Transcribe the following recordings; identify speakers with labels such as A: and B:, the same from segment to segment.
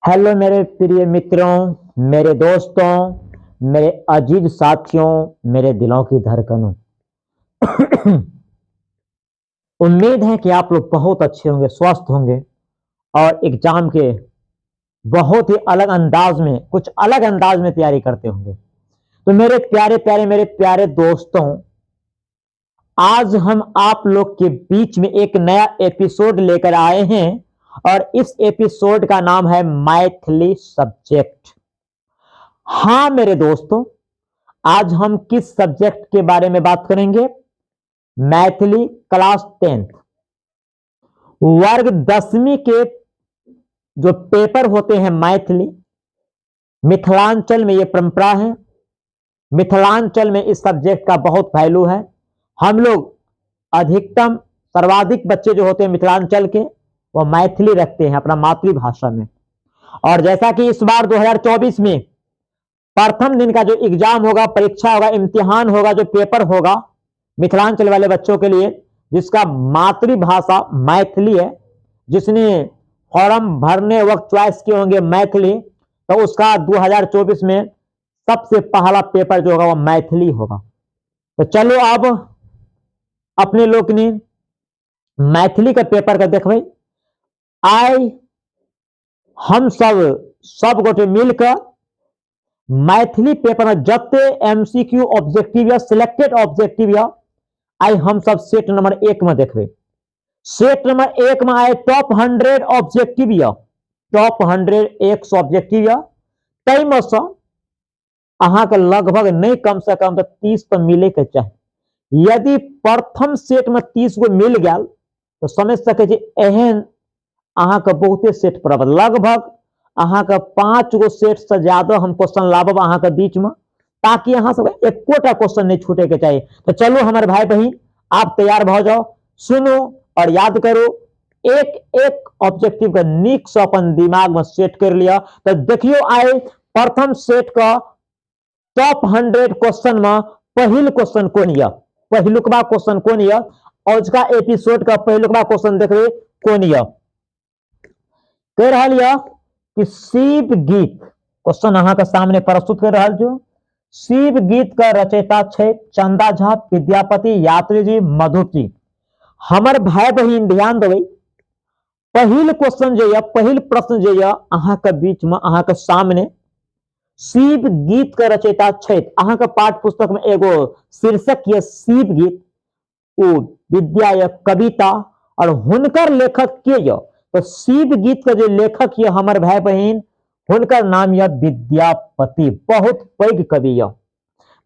A: Hello मेरे प्रिय मित्रों, मेरे दोस्तों, मेरे अजीज साथियों, मेरे दिलों की धड़कनों। उम्मीद है कि आप लोग बहुत अच्छे होंगे, स्वस्थ होंगे और एग्जाम के बहुत ही अलग अंदाज में, कुछ अलग अंदाज में तैयारी करते होंगे। तो मेरे प्यारे प्यारे, मेरे प्यारे दोस्तों, आज हम आप लोग के बीच में एक नया एपिसोड लेकर आए हैं और इस एपिसोड का नाम है मैथिली सब्जेक्ट। हाँ मेरे दोस्तों, आज हम किस सब्जेक्ट के बारे में बात करेंगे? मैथिली क्लास 10th वर्ग 10वीं के जो पेपर होते हैं मैथिली, मिथिलांचल में ये परंपरा है। मिथिलांचल में इस सब्जेक्ट का बहुत वैल्यू है। हम लोग अधिकतम सर्वाधिक बच्चे जो होते हैं मिथिलांचल के, वो मैथिली रखते हैं अपना मातृभाषा में। और जैसा कि इस बार 2024 में प्रथम दिन का जो एग्जाम होगा, परीक्षा होगा, इम्तिहान होगा, जो पेपर होगा मिथिलांचल वाले बच्चों के लिए, जिसका मातृभाषा मैथिली है, जिसने फॉर्म भरने वक्त चॉइस किए होंगे मैथिली, तो उसका 2024 में सबसे पहला पेपर जो होगा वो मैथिली होगा। तो चलो अब अपने लोग ने मैथिली का पेपर का देखबे। आइ हम सब गोटे मिलकर मैथिली पेपर में जते एमसीक्यू ऑब्जेक्टिव या सिलेक्टेड ऑब्जेक्टिव या आई हम सब सेट नंबर 1 में देखबे। सेट नंबर 1 में आए टॉप 100 ऑब्जेक्टिव या टॉप 100 100 ऑब्जेक्टिव या तई में से अहाँ के लगभग नहीं कम से कम तो 30 तो मिले के चाहिए। यदि प्रथम सेट में 30 गो मिल गया तो समझ सके जी एहन अहाँ के बहुते सेट पर लगभग अहाँ के 5 गो सेट से ज्यादा हम क्वेश्चन लाबब अहाँ के बीच में, ताकि अहाँ सब एकोटा क्वेश्चन नहीं छूटे के चाहिए। तो चलो हमारे भाई बहन, आप तैयार हो जाओ, सुनो और याद करो। एक एक ऑब्जेक्टिव का नीक से अपन दिमाग में सेट कर लिया। तो देखियो आए प्रथम सेट का टॉप 100 क्वेश्चन में पहिल क्वेश्चन कौन या, पहिलुकबा क्वेश्चन कौन या, और उसका एपिसोड का पहिलुकबा क्वेश्चन देखबे कौन या। कह रहा लिया कि शिव गीत क्वेश्चन अहाँ के सामने प्रस्तुत कर रहा जो। शिव गीत का रचयिता छे चंदा झा, विद्यापति, यात्री जी, मधुप जी। हमर भाई बहन ध्यान देवे, पहिल क्वेश्चन जो या, पहिल प्रश्न जो या अहाँ के बीच में, अहाँ के सामने शिव गीत का रचयिता छे। अहाँ के पाठ पुस्तक में एगो शीर्षक ये शिव गीत, वो विद्या या कविता और हुनकर लेखक के या। तो शिव गीत का जो लेखक ये हमर भाई बहन, हुनकर नाम या विद्यापति, बहुत पैघ कवि या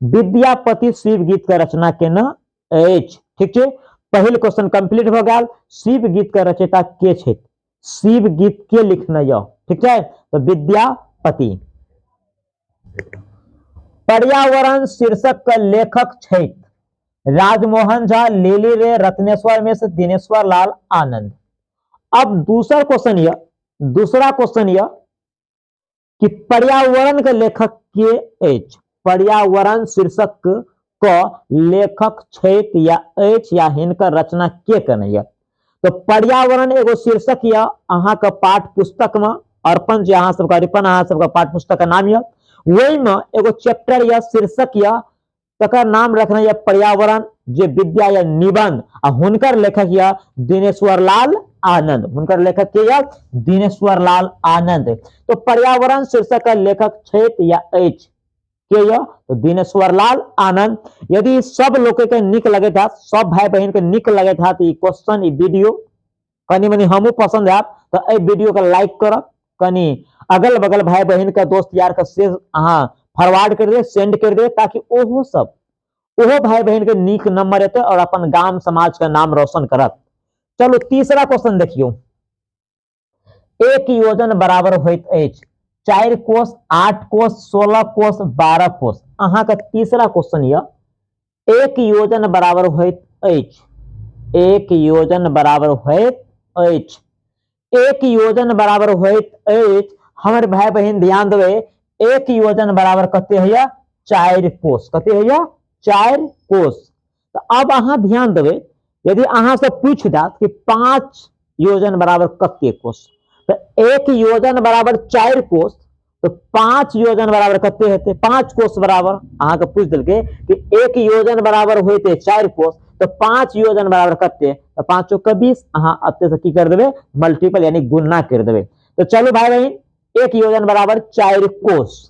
A: विद्यापति शिव गीत का रचना के न एच। ठीक है, पहले क्वेश्चन कंप्लीट हो गया। शिव गीत का रचयिता के छे, शिव गीत के लिखना या। ठीक है, तो विद्यापति। पर्यावरण शीर्षक का लेखक छे राजमोहन झा, लिली रे, रत्नेश्वर मिश्र, दिनेश्वर लाल आनंद। अब दूसरा क्वेश्चन यह कि पर्यावरण के लेखक के एच, पर्यावरण शीर्षक का लेखक छेत या एच या हिनकर रचना के कन्हैया। तो पर्यावरण एगो शीर्षक या अहाँ के पाठ पुस्तक में अर्पण जो अहाँ सबका अर्पण अहाँ सबका पाठ पुस्तक का नाम या, वही में एगो चैप्टर या शीर्षक या तकर नाम रखना या पर्यावरण जे विद्या या निबंध, आ हुनकर लेखक या दिनेश्वर लाल आनंद। हुनकर लेखक के या दिनेश्वर लाल आनंद। तो पर्यावरण शीर्षक का लेखक छेत या एच के या, तो दिनेश्वर लाल आनंद। यदि सब लोग के निक लगे था, सब भाई बहन के निक लगे था, तो क्वेश्चन वीडियो कनी मनी हमू पसंद है तो ए वीडियो का लाइक करब, कनी अगल बगल भाई बहन का दोस्त यार का शेयर अहाँ फॉरवर्ड कर दे, सेंड कर दे, ताकि ओहो सब ओहो भाई बहन के नीक नंबर एते और अपन गांव समाज का नाम रोशन करत। चलो तीसरा क्वेश्चन देखियो। एक योजन बराबर होइत एच 4 कोष, 8 कोष, 16 कोष, 12 कोष। अहाँ का तीसरा क्वेश्चन या एक योजन बराबर होइत एच, एक योजन बराबर होइत एच, एक योजन बराबर होइत एच। हमारे भाई बहन ध्यान देवे, एक योजन बराबर कते है 4 कोष, कते है 4 कोष। तो अब अहाँ ध्यान देवे, यदि अहाँ से पूछ दात कि 5 योजन बराबर कते कोष, तो एक योजन बराबर 4 कोस, तो 5 योजन बराबर कते हेते 5 कोस बराबर अहाँ के पूछ दिलके कि एक योजन बराबर होते 4 कोस, तो 5 योजन बराबर कते, तो 5 का 20 अहाँ अते से की कर देबे मल्टीपल यानी गुणा कर देबे। तो चलो भाई बहन एक योजन बराबर 4 कोस।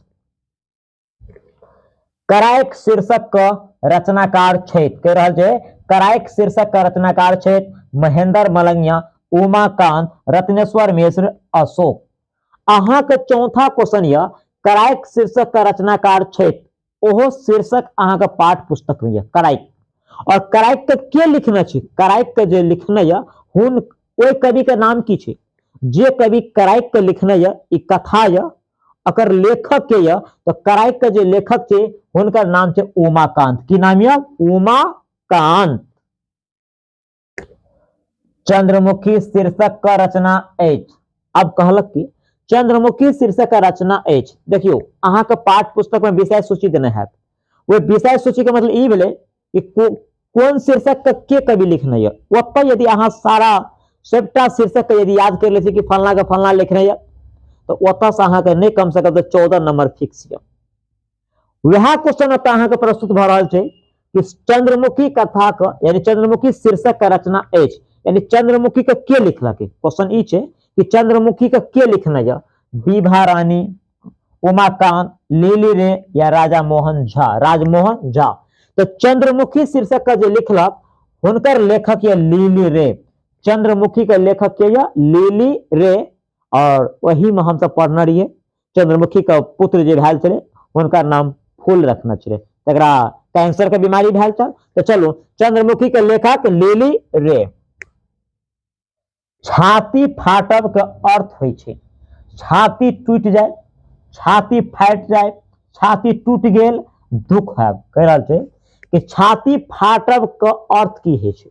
A: करायक शीर्षक का रचनाकार क्षेत्र कह रहा है, करायक शीर्षक का रचनाकार क्षेत्र महेंद्र मलंगिया, उमाकांत, रत्नेश्वर मिश्र, अशोक। अहाँ के चौथा क्वेश्चन यह करायक शीर्षक का रचनाकार क्षेत्र ओहो शीर्षक अहाँ के पाठ पुस्तक में यह करायक, और करायक के के लिखना छै, करायक के जे लिखना यह हुन ओई कवि के नाम की छै, जे कवि करायक के लिखना यह ई कथा यह अकर लेखक के यह, तो करायक के जे लेखक छै हुनकर नाम छै उमाकांत। की नाम यह उमाकांत। चंद्रमुखी शीर्षक का रचना एच। अब कहलक कि चंद्रमुखी शीर्षक का रचना एच, देखियो अहाँ के पाठ पुस्तक में विषय सूची देने है, वो विषय सूची के मतलब ई भेले कि कौन शीर्षक के कवि लिखना है, ओतय यदि अहाँ सारा सबटा शीर्षक के यदि याद कर ले कि फलना के फलना लिखना है, तो ओतय से अहाँ के नहीं कम से कम 14 नंबर फिक्स है। वह क्वेश्चन अहाँ के प्रस्तुत भ रहा है कि चंद्रमुखी कथा का यानी चंद्रमुखी शीर्षक का रचना एच, यानी चंद्रमुखी का के लिखलक। क्वेश्चन ई छै कि चंद्रमुखी का के लिखना है, विभा रानी, उमाकांत, लिली रे या राजा मोहन झा, राजमोहन झा। तो चंद्रमुखी शीर्षक का जो लिखलक हुनकर लेखक या लिली रे, चंद्रमुखी का लेखक के या लिली रे, और वही में हम सब पढ़ना रहिए चंद्रमुखी का पुत्र जे भेल छले हुनकर नाम फूल रखना छले, तकरा कैंसर के बीमारी भेल छल। तो चलो चंद्रमुखी के लेखक लिली रे। छाती फाटब के अर्थ होय छै छाती टूट जाए, छाती फाट जाए, छाती टूट गेल, दुख है। कह रहा है कि छाती फाटब के अर्थ की है छै।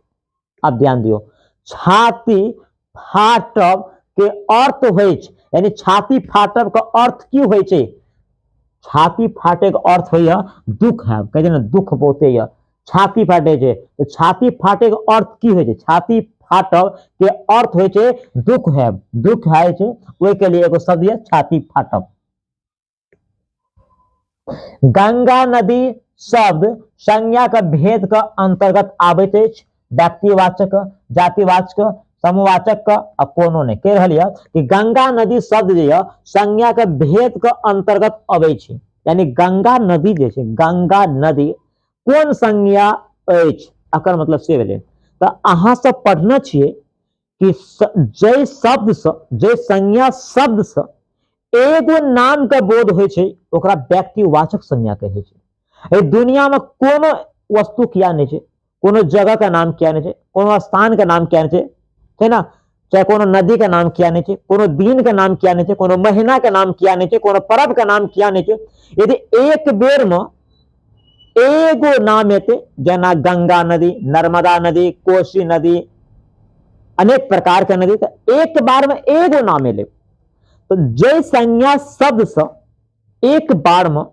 A: अब ध्यान दियो, छाती फाटब के अर्थ होय छै, यानी छाती फाटब के अर्थ की होय छै, छाती फाटे के अर्थ होय दुख है। कहते ना दुख बहुते है, छाती फाटे छै, तो छाती फाटे के अर्थ की होय छै, छाती फाटब के अर्थ होय छै दुख है, दुख है छै, ओय के लिए एगो शब्द है छाती फाटब। गंगा नदी शब्द संज्ञा के भेद के अंतर्गत आबैत अछि, व्यक्तिवाचक, जातिवाचक, समूहवाचक आ कोनो नहीं। कह रहा कि गंगा नदी शब्द जे संज्ञा के भेद के अंतर्गत अबै छै, यानी गंगा नदी जे छै, गंगा नदी कोन संज्ञा अछि अकर मतलब से भेलै। तो अहाँ सब पढ़ना छिए कि जय शब्द से, जय संज्ञा शब्द से एगो नाम के बोध होय छै ओकरा व्यक्तिवाचक संज्ञा कहै छै। दुनिया में कोनो वस्तु किया नहीं छै, कोनो जगह का नाम किया नहीं छै, कोनो स्थान का नाम किया नहीं छै, है ना, चाहे कोनो नदी का नाम किया नहीं छै, कोनो दिन का नाम किया नहीं छै, कोनो महीना का नाम किया नहीं छै, कोनो पर्व का नाम किया नहीं छै। यदि एक बेर में एगो नाम हेते, जना गंगा नदी, नर्मदा नदी, कोसी नदी, अनेक प्रकार के नदी, तो एक बार में एगो नाम एले। तो जय संज्ञा शब्द से एक बार में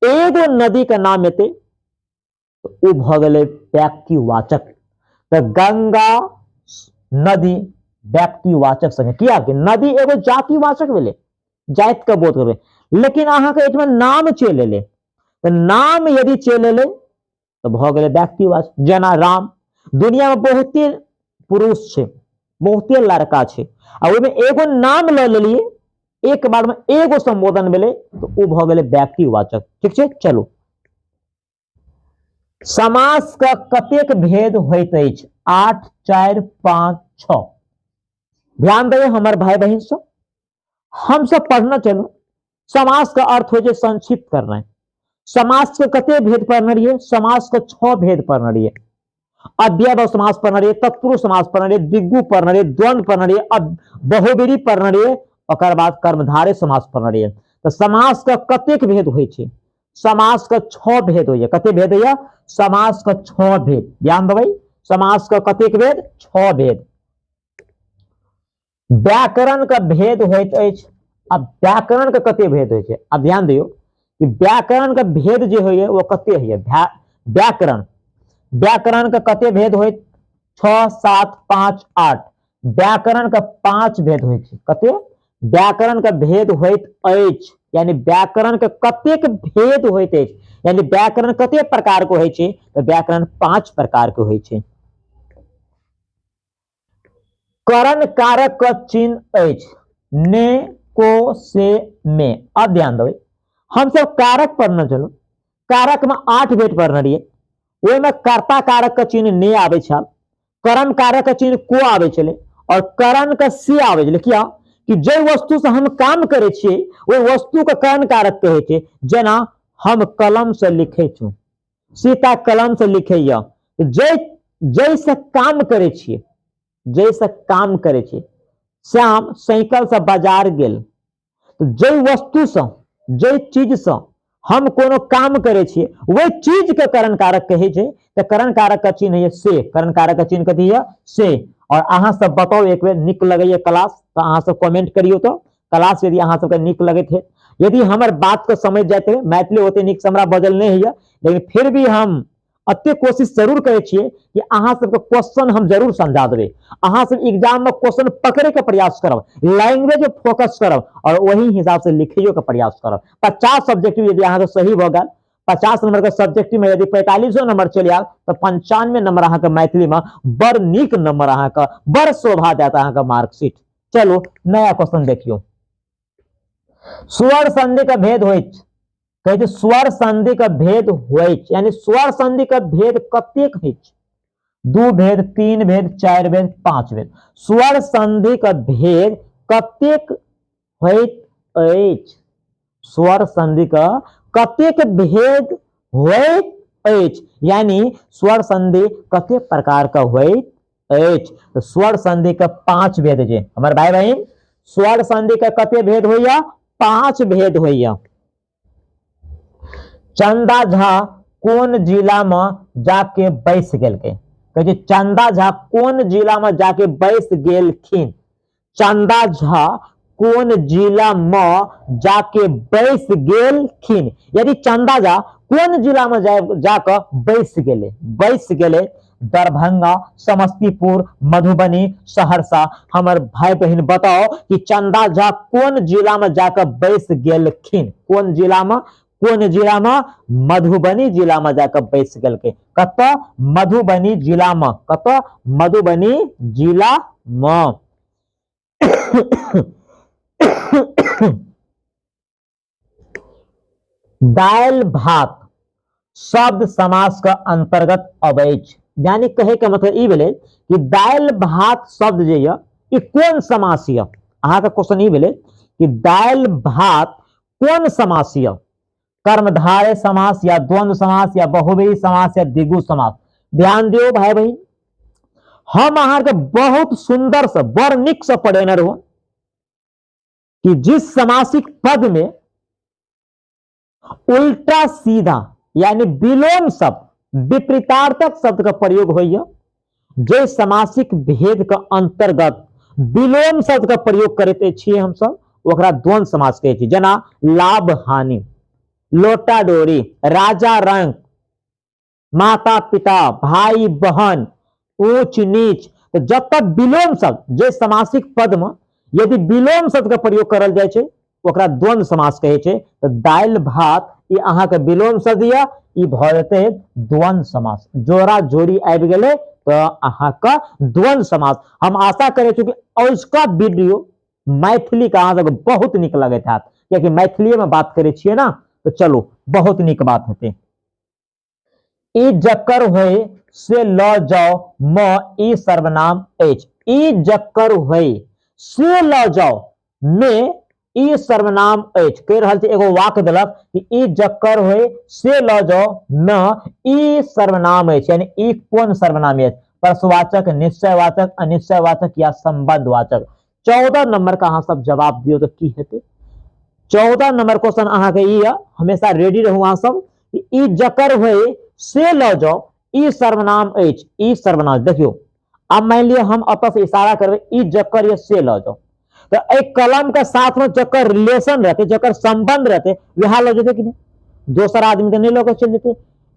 A: एगो नदी का नाम हेते तो उ भ गेलै व्यक्तिवाचक। तो गंगा नदी व्यक्तिवाचक संज्ञा किया कि नदी एगो जातिवाचक भेलै, जाति के बोध करबै, लेकिन अहाँ के एठमा नाम चलि एलै, तो नाम यदि चलि एलै तो भ गेलै व्यक्तिवाचक। जना राम, दुनिया में बहुते पुरुष छै, बहुते लड़का छै, आ ओहिमे एगो नाम ल लेलिए, एक बार में एगो संबोधन भेलै तो उ भ गेलै व्यक्तिवाचक। ठीक छै, चलो समास का कतेक भेद होइत अछि, 8, 4, 5, 6। ध्यान देवे हमारे भाई बहन सब, हम सब पढ़ना चलो। समास का अर्थ हो जाए संक्षिप्त करना है। समास के कते भेद पढ़ना रहिए, समास के 6 भेद पढ़ना रहिए। अव्ययभाव समास पढ़ना रहिए, तत्पुरुष समास पढ़ना रहिए, दिग्गु पढ़ना रहिए, द्वंद्व पढ़ना रहिए, अब बहुब्रीहि पढ़ना रहिए, ओकर बाद कर्मधारय समास पढ़ना रहिए। तो समास का कतेक भेद होय छै, समास का 6 भेद होइए। कते भेद होइए, समास का 6 भेद। ध्यान देबै, समास का कतेक भेद, 6 भेद। व्याकरण का भेद होइत अछि। अब व्याकरण का कते भेद होय छै, अब ध्यान दियो कि व्याकरण का भेद जे होइए वो कते होइए। व्याकरण, व्याकरण का कते भेद होइत, 6, 7, 5, 8। व्याकरण का 5 भेद होइत छै। कते व्याकरण का भेद होइत अछि, यानी व्याकरण के कतेक भेद होइत अछि, यानी व्याकरण कते प्रकार के होइ छै, तो व्याकरण 5 प्रकार के होइ छै। करण कारक का चिन्ह अछि ने, को, से, में। अब ध्यान देबै, हम सब कारक पढ़ने चलो, कारक में 8 भेद पढ़ने रहिए, ओहि में कर्ता कारक का चिन्ह ने आवे छल, करण कारक का चिन्ह को आवे छले, और करण का से आवे छले। क्या कि जे वस्तु से हम काम करे छिए वो वस्तु का करण कारक कहे छै। जेना हम कलम से लिखे छु, सीता कलम से लिखे या, जैसे काम करे छिए, जैसे काम करे छिए। श्याम साइकिल से बाजार गेल, तो जे वस्तु से, जे चीज से हम कोनो काम करे छिए वही चीज के करण कारक कहे छै। तो करण कारक का चिन्ह है से, करण कारक का चिन्ह कथी है से। और अहाँ सब बताओ एक बेर निक लगे क्लास, तो अहाँ सब कमेंट करियो, तो क्लास यदि अहाँ सबके निक लगे थे, यदि हमर बात को समझ जाते, मैथिली होते निक से हमरा बजल नहीं है, लेकिन फिर भी हम अते कोशिश जरूर करे छिए कि अहाँ सबके क्वेश्चन हम जरूर समझा देबे। अहाँ सब एग्जाम में क्वेश्चन पकड़े के प्रयास करब, लैंग्वेज फोकस करब, और वही हिसाब से लिखियो के प्रयास करब। 50 सब्जेक्टिव यदि अहाँ के सही भ गेल, 50 नंबर के सब्जेक्टिव में यदि 45 नंबर चल आयल, तो 95 नंबर अहाँ के मैथिली में बड़ निक नंबर अहाँ के बड़ शोभा देता अहाँ के मार्कशीट। चलो नया क्वेश्चन देखियो। स्वर संधि का भेद होइत, कहे छै स्वर संधि का भेद होइत, यानी स्वर संधि का भेद कतेक होइत? 2 भेद, 3 भेद, 4 भेद, 5 भेद। स्वर संधि का भेद कतेक होइत अछि? स्वर संधि का कतेक भेद होइत अछि, यानी स्वर संधि कते प्रकार का होइत अछि? तो स्वर संधि का 5 भेद छै हमर भाई बहन। स्वर संधि का कते भेद होइया? 5 भेद होइया। चंदा झा कोन जिला में जाके बैस गेलकै? कहे छै चंदा झा कोन जिला में जाके बैस गेलखिन? चंदा झा कोन जिला में जाके बैस गेलखिन, यदि चंदा झा कोन जिला में जाकर बैस गेले, दरभंगा, समस्तीपुर, मधुबनी, सहरसा। हमर भाई बहन बताओ कि चंदा झा कोन जिला में जाकर बैस गेलखिन? कोन जिला में? कोन जिला में? मधुबनी जिला में जाकर बैस गेलकै। कत? मधुबनी जिला में। कत? मधुबनी जिला में। दाल भात शब्द समास का अंतर्गत अबै छै, यानी कहे का मतलब ई भेलै कि दाल भात शब्द जे ये ई कोन समास ये? अहाँ का क्वेश्चन ई भेलै कि दाल भात कोन समास ये? कर्मधारय समास या द्वंद्व समास या बहुव्रीहि समास या द्विगु समास? ध्यान दियो भाई बहन, हम अहाँ के बहुत सुंदर से बड़ निक से पढ़ेने रहो कि जिस समासिक पद में उल्टा सीधा यानी विलोम शब्द, विपरीतार्थक शब्द का प्रयोग होइए, जे समासिक भेद का अंतर्गत विलोम शब्द का प्रयोग करते छिए हम सब, ओकरा द्वंद्व समास कहै छी। जेना लाभ हानि, लोटा डोरी, राजा रंक, माता पिता, भाई बहन, ऊंच नीच। तो जब तक विलोम शब्द जे समासिक पद में यदि विलोम शब्द का प्रयोग करल जाए छै ओकरा द्वंद्व समास कहै छै। तो दाल भात ई अहाँ के विलोम शब्द या ई भ जेतै द्वंद्व समास। जोड़ा जोड़ी आबि गेलै तो अहाँ का द्वंद्व समास। हम आशा करे छी कि उसका वीडियो मैथिली का अहाँ सबके बहुत निक लगैत हैत, कियाकि मैथिली में बात करे छिए ना, तो चलो बहुत निक बात हेतै। ई जक्कर होय से ल जाओ म ई सर्वनाम अछि। ई जक्कर होय से ल जाओ में ई सर्वनाम अछि। कह रहल छै एगो वाक्य देलक कि ई जक्कर होय से ल जाओ न ई सर्वनाम अछि, यानी ई कोन सर्वनाम अछि? प्रश्नवाचक, निश्चयवाचक, अनिश्चयवाचक या संबंधवाचक? 14 नंबर का अहाँ सब जवाब दियो तो की हेतै? 14 नंबर क्वेश्चन अहाँ के ई है, हमेशा रेडी रहू अहाँ सब। ई जकर होय से ल जाओ ई सर्वनाम अछि। ई सर्वनाम देखियो, अब मान लियो हम अपन से इशारा करबे ई जकर ये से ल जाओ, तो एक कलम के साथ में जकर रिलेशन रहते, जकर संबंध रहते, वह ल जेते कि नहीं? दोसर आदमी के नहीं लेके चल जेते।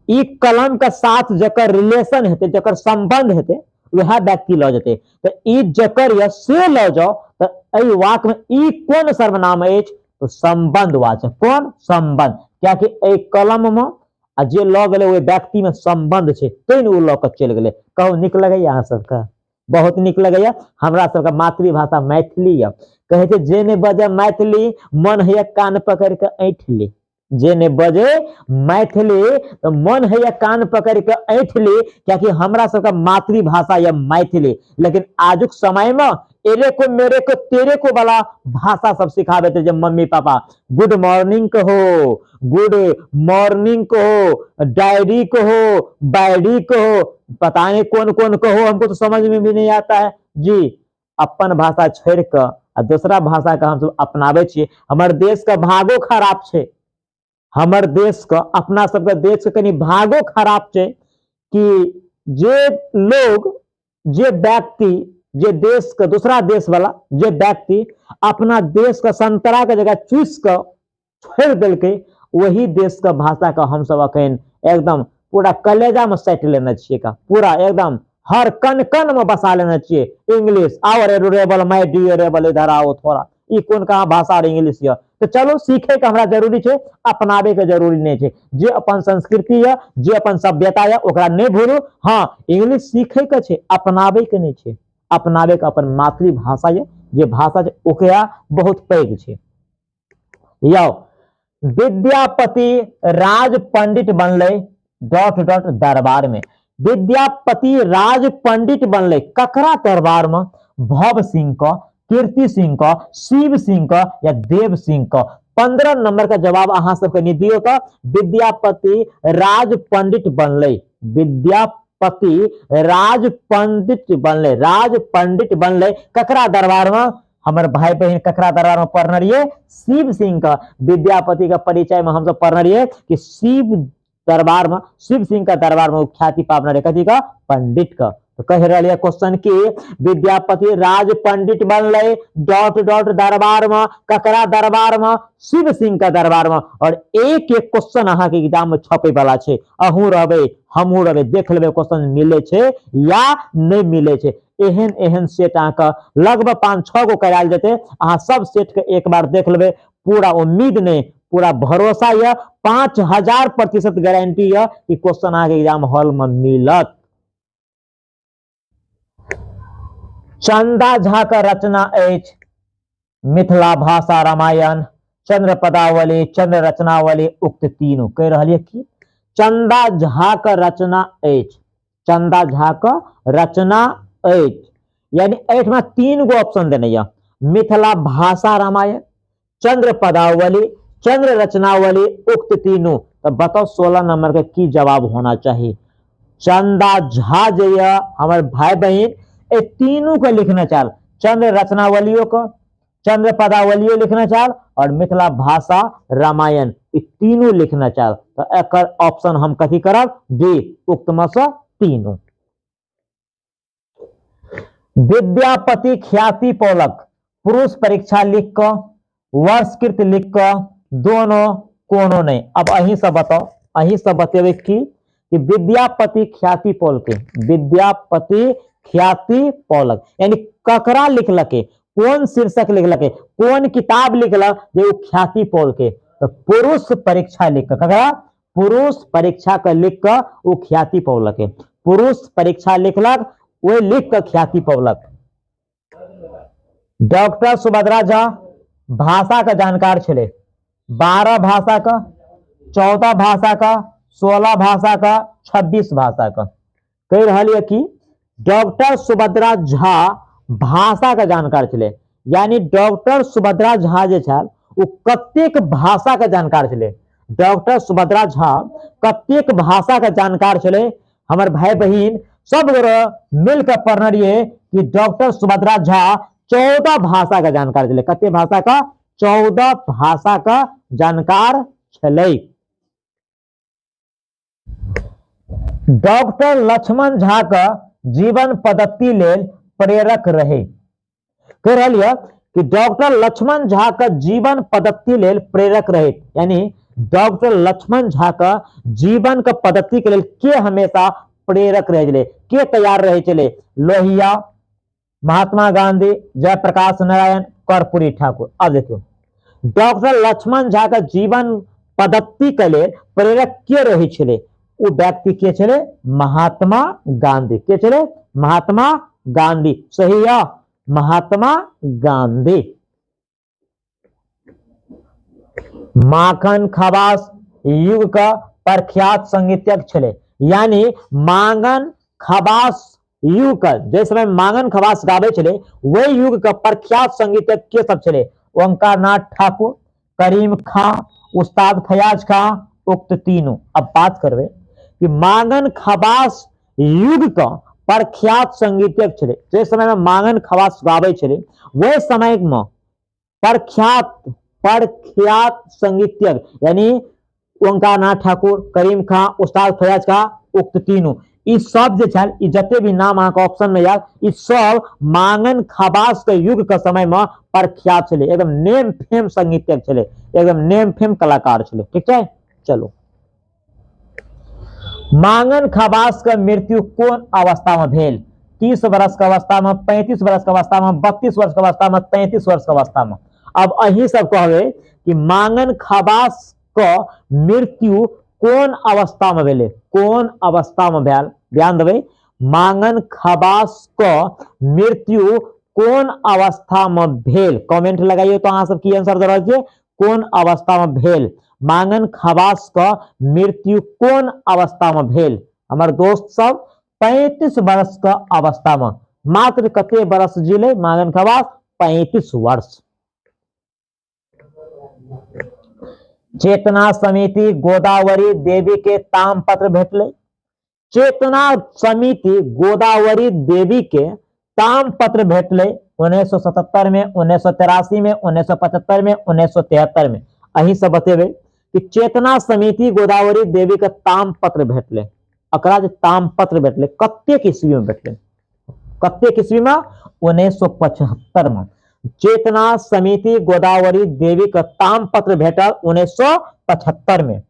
A: ई कलम के साथ जकर रिलेशन हेते, जकर संबंध हेते, वह व्यक्ति लऽ जेतै। तो ई जकर या से लऽ जाओ तो एहि वाक्य में ई कोन सर्वनाम अछि तो संबंधवाचक। कोन संबंध, क्या कि एहि कलम में आ जे लऽ गेलै ओहि व्यक्ति में संबंध छै तैं ओ लऽ कऽ चलि गेलै। कहू नीक लगैया अहाँ सबके? बहुत नीक लगैया। हमरा सबके मातृभाषा मैथिली यऽ। कहे छै जे नहीं बजे मैथिली मन है कान पकड़ के ऐठ ली। जे नहीं बजे मैथिली तो मन है कान पकड़ के ऐठ ली, क्या कि हमरा सबका मातृभाषा या मैथिली। लेकिन आजुक समय में एरे को मेरे को तेरे को वाला भाषा सब सिखावे थे। जब मम्मी पापा गुड मॉर्निंग कहो, गुड मॉर्निंग कहो, डायरी कहो, बैडी कहो, पता नहीं कौन कौन कहो, हमको तो समझ में भी नहीं आता है जी। अपन भाषा छोड़ कर दूसरा भाषा का हम सब अपनावे छे। हमारे देश का भागो खराब छे। हमर देश का, अपना सबके देश के कनी भागो खराब छे कि जे लोग, जे व्यक्ति, जे देश का दूसरा देश वाला जे व्यक्ति अपना देश का संतरा के जगह चूस कर छोड़ दिल के, वही देश का भाषा का हम सब अखन एकदम पूरा कलेजा में सेट लेना चाहिए का, पूरा एकदम हर कन कन में बसा लेना चाहिए। इंग्लिश आवर एडोरेबल माय डियरेबल, इधर आओ थोड़ा, ई कौन कहा भाषा और इंग्लिश है। तो चलो सीखे का हमरा जरूरी है, अपनावे के जरूरी नहीं है। जे अपन संस्कृति है, जे अपन सभ्यता है, ओकरा नहीं भूलू। हाँ, इंग्लिश सीखे के छे, अपनावे के नहीं छे। अपनावे का अपन मातृभाषा है, जे भाषा है ओकरा बहुत पैघ छे। यो विद्यापति राज पंडित बनले डॉट डॉट दरबार में। विद्यापति राज पंडित बनले ककरा दरबार में? भव सिंह का, कीर्ति सिंह का, शिव सिंह का या देव सिंह का। 15 नंबर का जवाब अहाँ सबके नहीं दियो का। विद्यापति राज पंडित बनले, विद्यापति राज पंडित बनले, राज पंडित बनले ककरा दरबार में? हमारे भाई बहन ककरा दरबार में पढ़ रही है? शिव सिंह का। विद्यापति का परिचय में हम सब पढ़ रही है कि शिव दरबार में, शिव सिंह का दरबार में ख्याति पावना रे कथी का? पंडित का। तो कह रही है क्वेश्चन की विद्यापति राज पंडित बनले डॉट डॉट दरबार में, ककरा दरबार में? शिव सिंह का दरबार में। और एक एक क्वेश्चन अहाँ के एग्जाम में छपे वाला छे। अहू रहबे हमहू रहबे, देख लेबे क्वेश्चन मिले छे या नहीं मिले छे। एहन एहन सेट अहाँ का लगभग 5-6 गो करायल जेते। अहाँ सब सेट के एक बार देख लेबे। पूरा उम्मीद नहीं, पूरा भरोसा यह 5000% गारंटी है कि क्वेश्चन आगे एग्जाम हॉल में मिलत। चंदा झा का रचना एच मिथिला भाषा रामायण, चंद्र पदावली, चंद्र रचनावली, उक्त तीनों कह रही है कि चंदा झा का रचना एच, चंदा झा का रचना एच, यानी एठ में 3 गो ऑप्शन देने या मिथिला भाषा रामायण, चंद्र पदावली, चंद्र रचनावली, उक्त तीनों। तो बताओ 16 नंबर का की जवाब होना चाहिए? चंदा झा जो हमारे भाई बहन ए तीनों को लिखना चाल, चंद्र रचनावलियों को, चंद्र पदावलियों लिखना चाल और मिथिला भाषा रामायण, ये तीनों लिखना चाल। तो एक ऑप्शन हम कथी करब? डी, उक्त में से तीनों। विद्यापति ख्याति पौलक पुरुष परीक्षा लिख कर, वर्षकृत लिख कर, दोनों कोनो नहीं। अब अही सब बताओ, अही सब बतेबे कि विद्यापति ख्याति पौल के, विद्यापति ख्याति पौलक यानी ककरा लिखलके, कौन शीर्षक लिखलके, कौन किताब लिखलक जो ख्याति पौल के? तो पुरुष परीक्षा लिख कर, ककरा? पुरुष परीक्षा का लिख कर वो ख्याति पौलक है। पुरुष परीक्षा लिखलक वो लिख कर ख्याति पौलक। डॉक्टर सुभद्रा झा भाषा का जानकार छे, 12 भाषा का, 14 भाषा का, 16 भाषा का, 26 भाषा का। कह रही है कि डॉक्टर सुभद्रा झा भाषा का जानकार छे, यानी डॉक्टर सुभद्रा झा जे छल वो कतेक भाषा का जानकार छे। डॉक्टर सुभद्रा झा कतेक भाषा का जानकार छे? हमारे भाई बहन सब मिलकर पढ़ रही है कि डॉक्टर सुभद्रा झा 14 भाषा का जानकार छे। कते भाषा का? 14 भाषा का जानकार छे। डॉक्टर लक्ष्मण झा का जीवन पद्धति लेल प्रेरक रहे। कह रही है कि डॉक्टर लक्ष्मण झा का जीवन पद्धति लेल प्रेरक रहे, यानी डॉक्टर लक्ष्मण झा का जीवन का पद्धति के लिए के हमेशा प्रेरक रहे चले, के तैयार रहे चले? लोहिया, महात्मा गांधी, जयप्रकाश नारायण, कर्पूरी ठाकुर। अब देखो डॉक्टर लक्ष्मण झा का जीवन पद्धति के लिए प्रेरक के रहे चले? वो व्यक्ति के चले? महात्मा गांधी। के चले? महात्मा गांधी। सही है, महात्मा गांधी। माखन खवास युग का प्रख्यात संगीतज्ञ छले, यानी मांगन खवास युग का, जैसे समय मांगन खवास गावे चले वही युग का प्रख्यात संगीतज्ञ के सब चले? ओंकार नाथ ठाकुर, करीम खां, उस्ताद फयाज खां, उक्त तीनों। अब बात करवे कि मांगन खवास युग का प्रख्यात संगीतज्ञ छले, जिस समय में मांगन खवास गावे चले वही समय में प्रख्यात संगीतज्ञ यानी ओंकार नाथ ठाकुर, करीम खां, उस्ताद फयाज खां, उक्त तीनों, ई सब जे छल, ई जते भी नाम अहाँ के ऑप्शन में याद, ई सब मांगन खवास के युग के समय में प्रख्यात छले, एकदम नेम फेम संगीतज्ञ छले, एकदम नेम फेम कलाकार छले। ठीक है, चलो। मांगन खवास का मृत्यु कौन अवस्था में भेल? 30 वर्ष के अवस्था में, 35 वर्ष के अवस्था में, 32 वर्ष के अवस्था में, 33 वर्ष के अवस्था में। अब अही सब कहवे कि मांगन खवास का मृत्यु कौन अवस्था में भेले? कौन अवस्था में भेल? ध्यान देवे, मांगन खवास का मृत्यु कौन अवस्था में भेल? कमेंट लगाइए तो अहाँ सब की आंसर दे दीजिए, कौन अवस्था में भेल? मांगन खवास का मृत्यु कौन अवस्था में भेल? हमारे दोस्त सब 35 वर्ष का अवस्था में। मात्र कते वर्ष जिले मांगन खवास? 35 वर्ष। चेतना समिति गोदावरी देवी के तामपत्र भेटले। चेतना समिति गोदावरी देवी के तामपत्र भेटले 1977 में, 1983 में, 1975 में, 1973 में। अही सब बतेबे कि चेतना समिति गोदावरी देवी के तामपत्र भेटले। अकरा जे तामपत्र भेटले कतेक ईस्वी में भेटले? कतेक ईस्वी में? 1975 में। चेतना समिति गोदावरी देवी का तामपत्र भेटल 1975 में।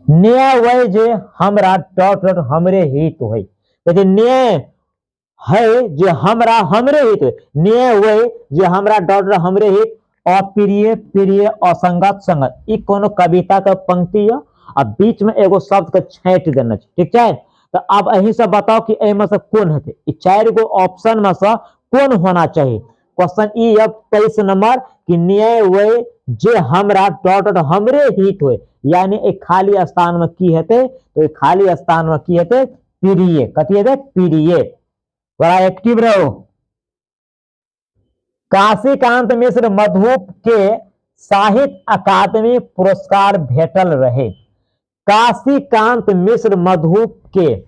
A: न्याय वह जे हमरा डॉट डॉट हमरे हित होय, यदि न्याय है जे हमरा हमरे हित होय, न्याय वह जे हमरा डॉट डॉट हमरे हित, अप्रिय प्रिय असंगत संगत, ई कोनो कविता का पंक्ति है, अब बीच में एगो शब्द के छांट देना है। ठीक है, तो अब अही सब बताओ कि एमे से कौन हेते? ई 4 गो ऑप्शन में से कौन होना चाहिए? क्वेश्चन ई है 23 नंबर कि न्याय वह जे हमरा डॉट डॉट हमरे हित होय, यानी एक खाली स्थान में की हेते? तो एक खाली स्थान में की हेते? प्रिय। कथी हेते? प्रिय। बड़ा एक्टिव रहो। काशीकांत मिश्र मधुप के साहित्य अकादमी पुरस्कार भेटल रहे। काशीकांत मिश्र मधुप के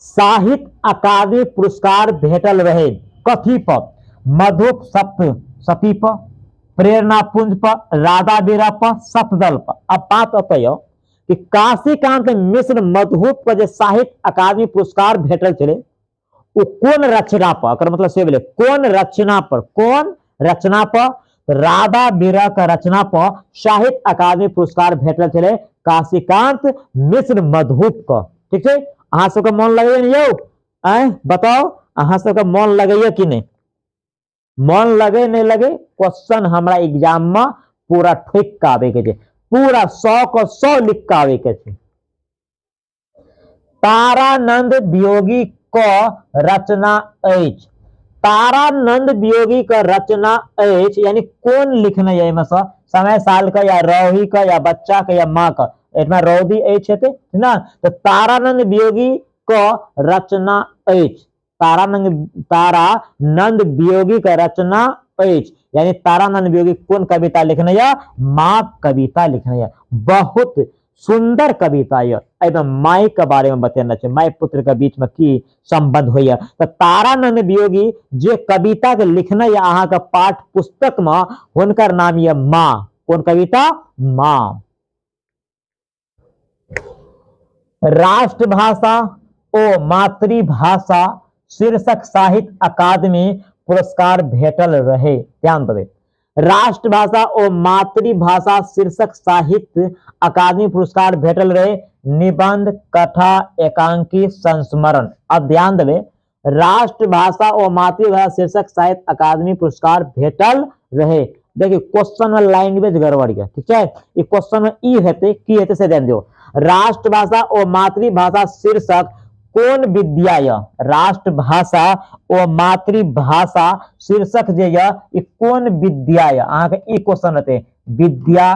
A: साहित्य अकादमी पुरस्कार भेटल रहे कथी पर? मधुप सप्तशती पर, प्रेरणा पुंज पर, राधा बीरा पर, सतदल पर। अब बात होता है कि काशीकांत मिश्र मधुप पर जो साहित्य अकादमी पुरस्कार भेटल चले वो कौन रचना पर? अगर मतलब से बोले कौन रचना पर? कौन रचना पर? राधा बीरा का रचना पर साहित्य अकादमी पुरस्कार भेटल चले काशीकांत मिश्र मधुप का। ठीक है, अहाँ सबके मन लगे नहीं यौ? बताओ अहाँ सबके मन लगे कि नहीं? मन लगे नहीं लगे? क्वेश्चन हमारा एग्जाम में पूरा ठीक के आवे के छे, पूरा 100 को 100 लिख के आवे के छे। तारानंद वियोगी को रचना अछि। तारानंद वियोगी का रचना अछि यानी कौन लिखना है? में समय साल का या रौही का या बच्चा का या माँ का? इसमें रौदी अछि है ना, तो तारानंद वियोगी को रचना अछि। तारानंद वियोगी का रचना अछि यानी तारानंद वियोगी कौन कविता लिखना है? माँ कविता लिखना है। बहुत सुंदर कविता है, एकदम माई के बारे में बताना चाहिए, माई पुत्र के बीच में की संबंध हो। तो तारानंद वियोगी जो कविता के लिखना है अहाँ के पाठ पुस्तक में, हुनकर नाम है माँ। कौन कविता? माँ। राष्ट्रभाषा ओ मातृभाषा शीर्षक साहित्य अकादमी पुरस्कार भेटल रहे। ध्यान देवे, राष्ट्रभाषा और मातृभाषा शीर्षक साहित्य अकादमी पुरस्कार भेटल रहे निबंध, कथा, एकांकी, संस्मरण। अब ध्यान देवे, राष्ट्रभाषा और मातृभाषा शीर्षक साहित्य अकादमी पुरस्कार भेटल रहे। देखिए क्वेश्चन में लैंग्वेज गड़बड़ गया, ठीक है। ये क्वेश्चन में ई हेते की हेते से ध्यान दियो। राष्ट्रभाषा और मातृभाषा शीर्षक कौन विद्या य, राष्ट्रभाषा और मातृभाषा शीर्षक जे य ई कौन विद्या य, अहाँ के ई क्वेश्चन रहते विद्या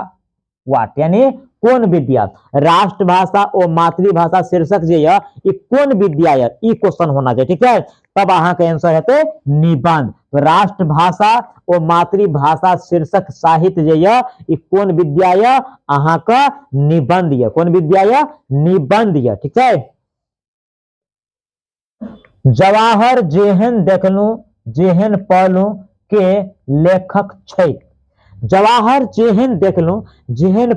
A: वाट, यानी कौन विद्या। राष्ट्रभाषा और मातृभाषा शीर्षक जे य ई कौन विद्या य, ई क्वेश्चन होना चाहिए, ठीक है। तब अहाँ के आंसर हेते निबंध। तो राष्ट्रभाषा और मातृभाषा शीर्षक साहित्य जे य ई कौन विद्या य, अहाँ का निबंध य। कौन विद्या य, निबंध य, ठीक है। जवाहर जेहन देखलू जेहन पढ़लू के लेखक छै। जवाहर जेहन देखलू जेहन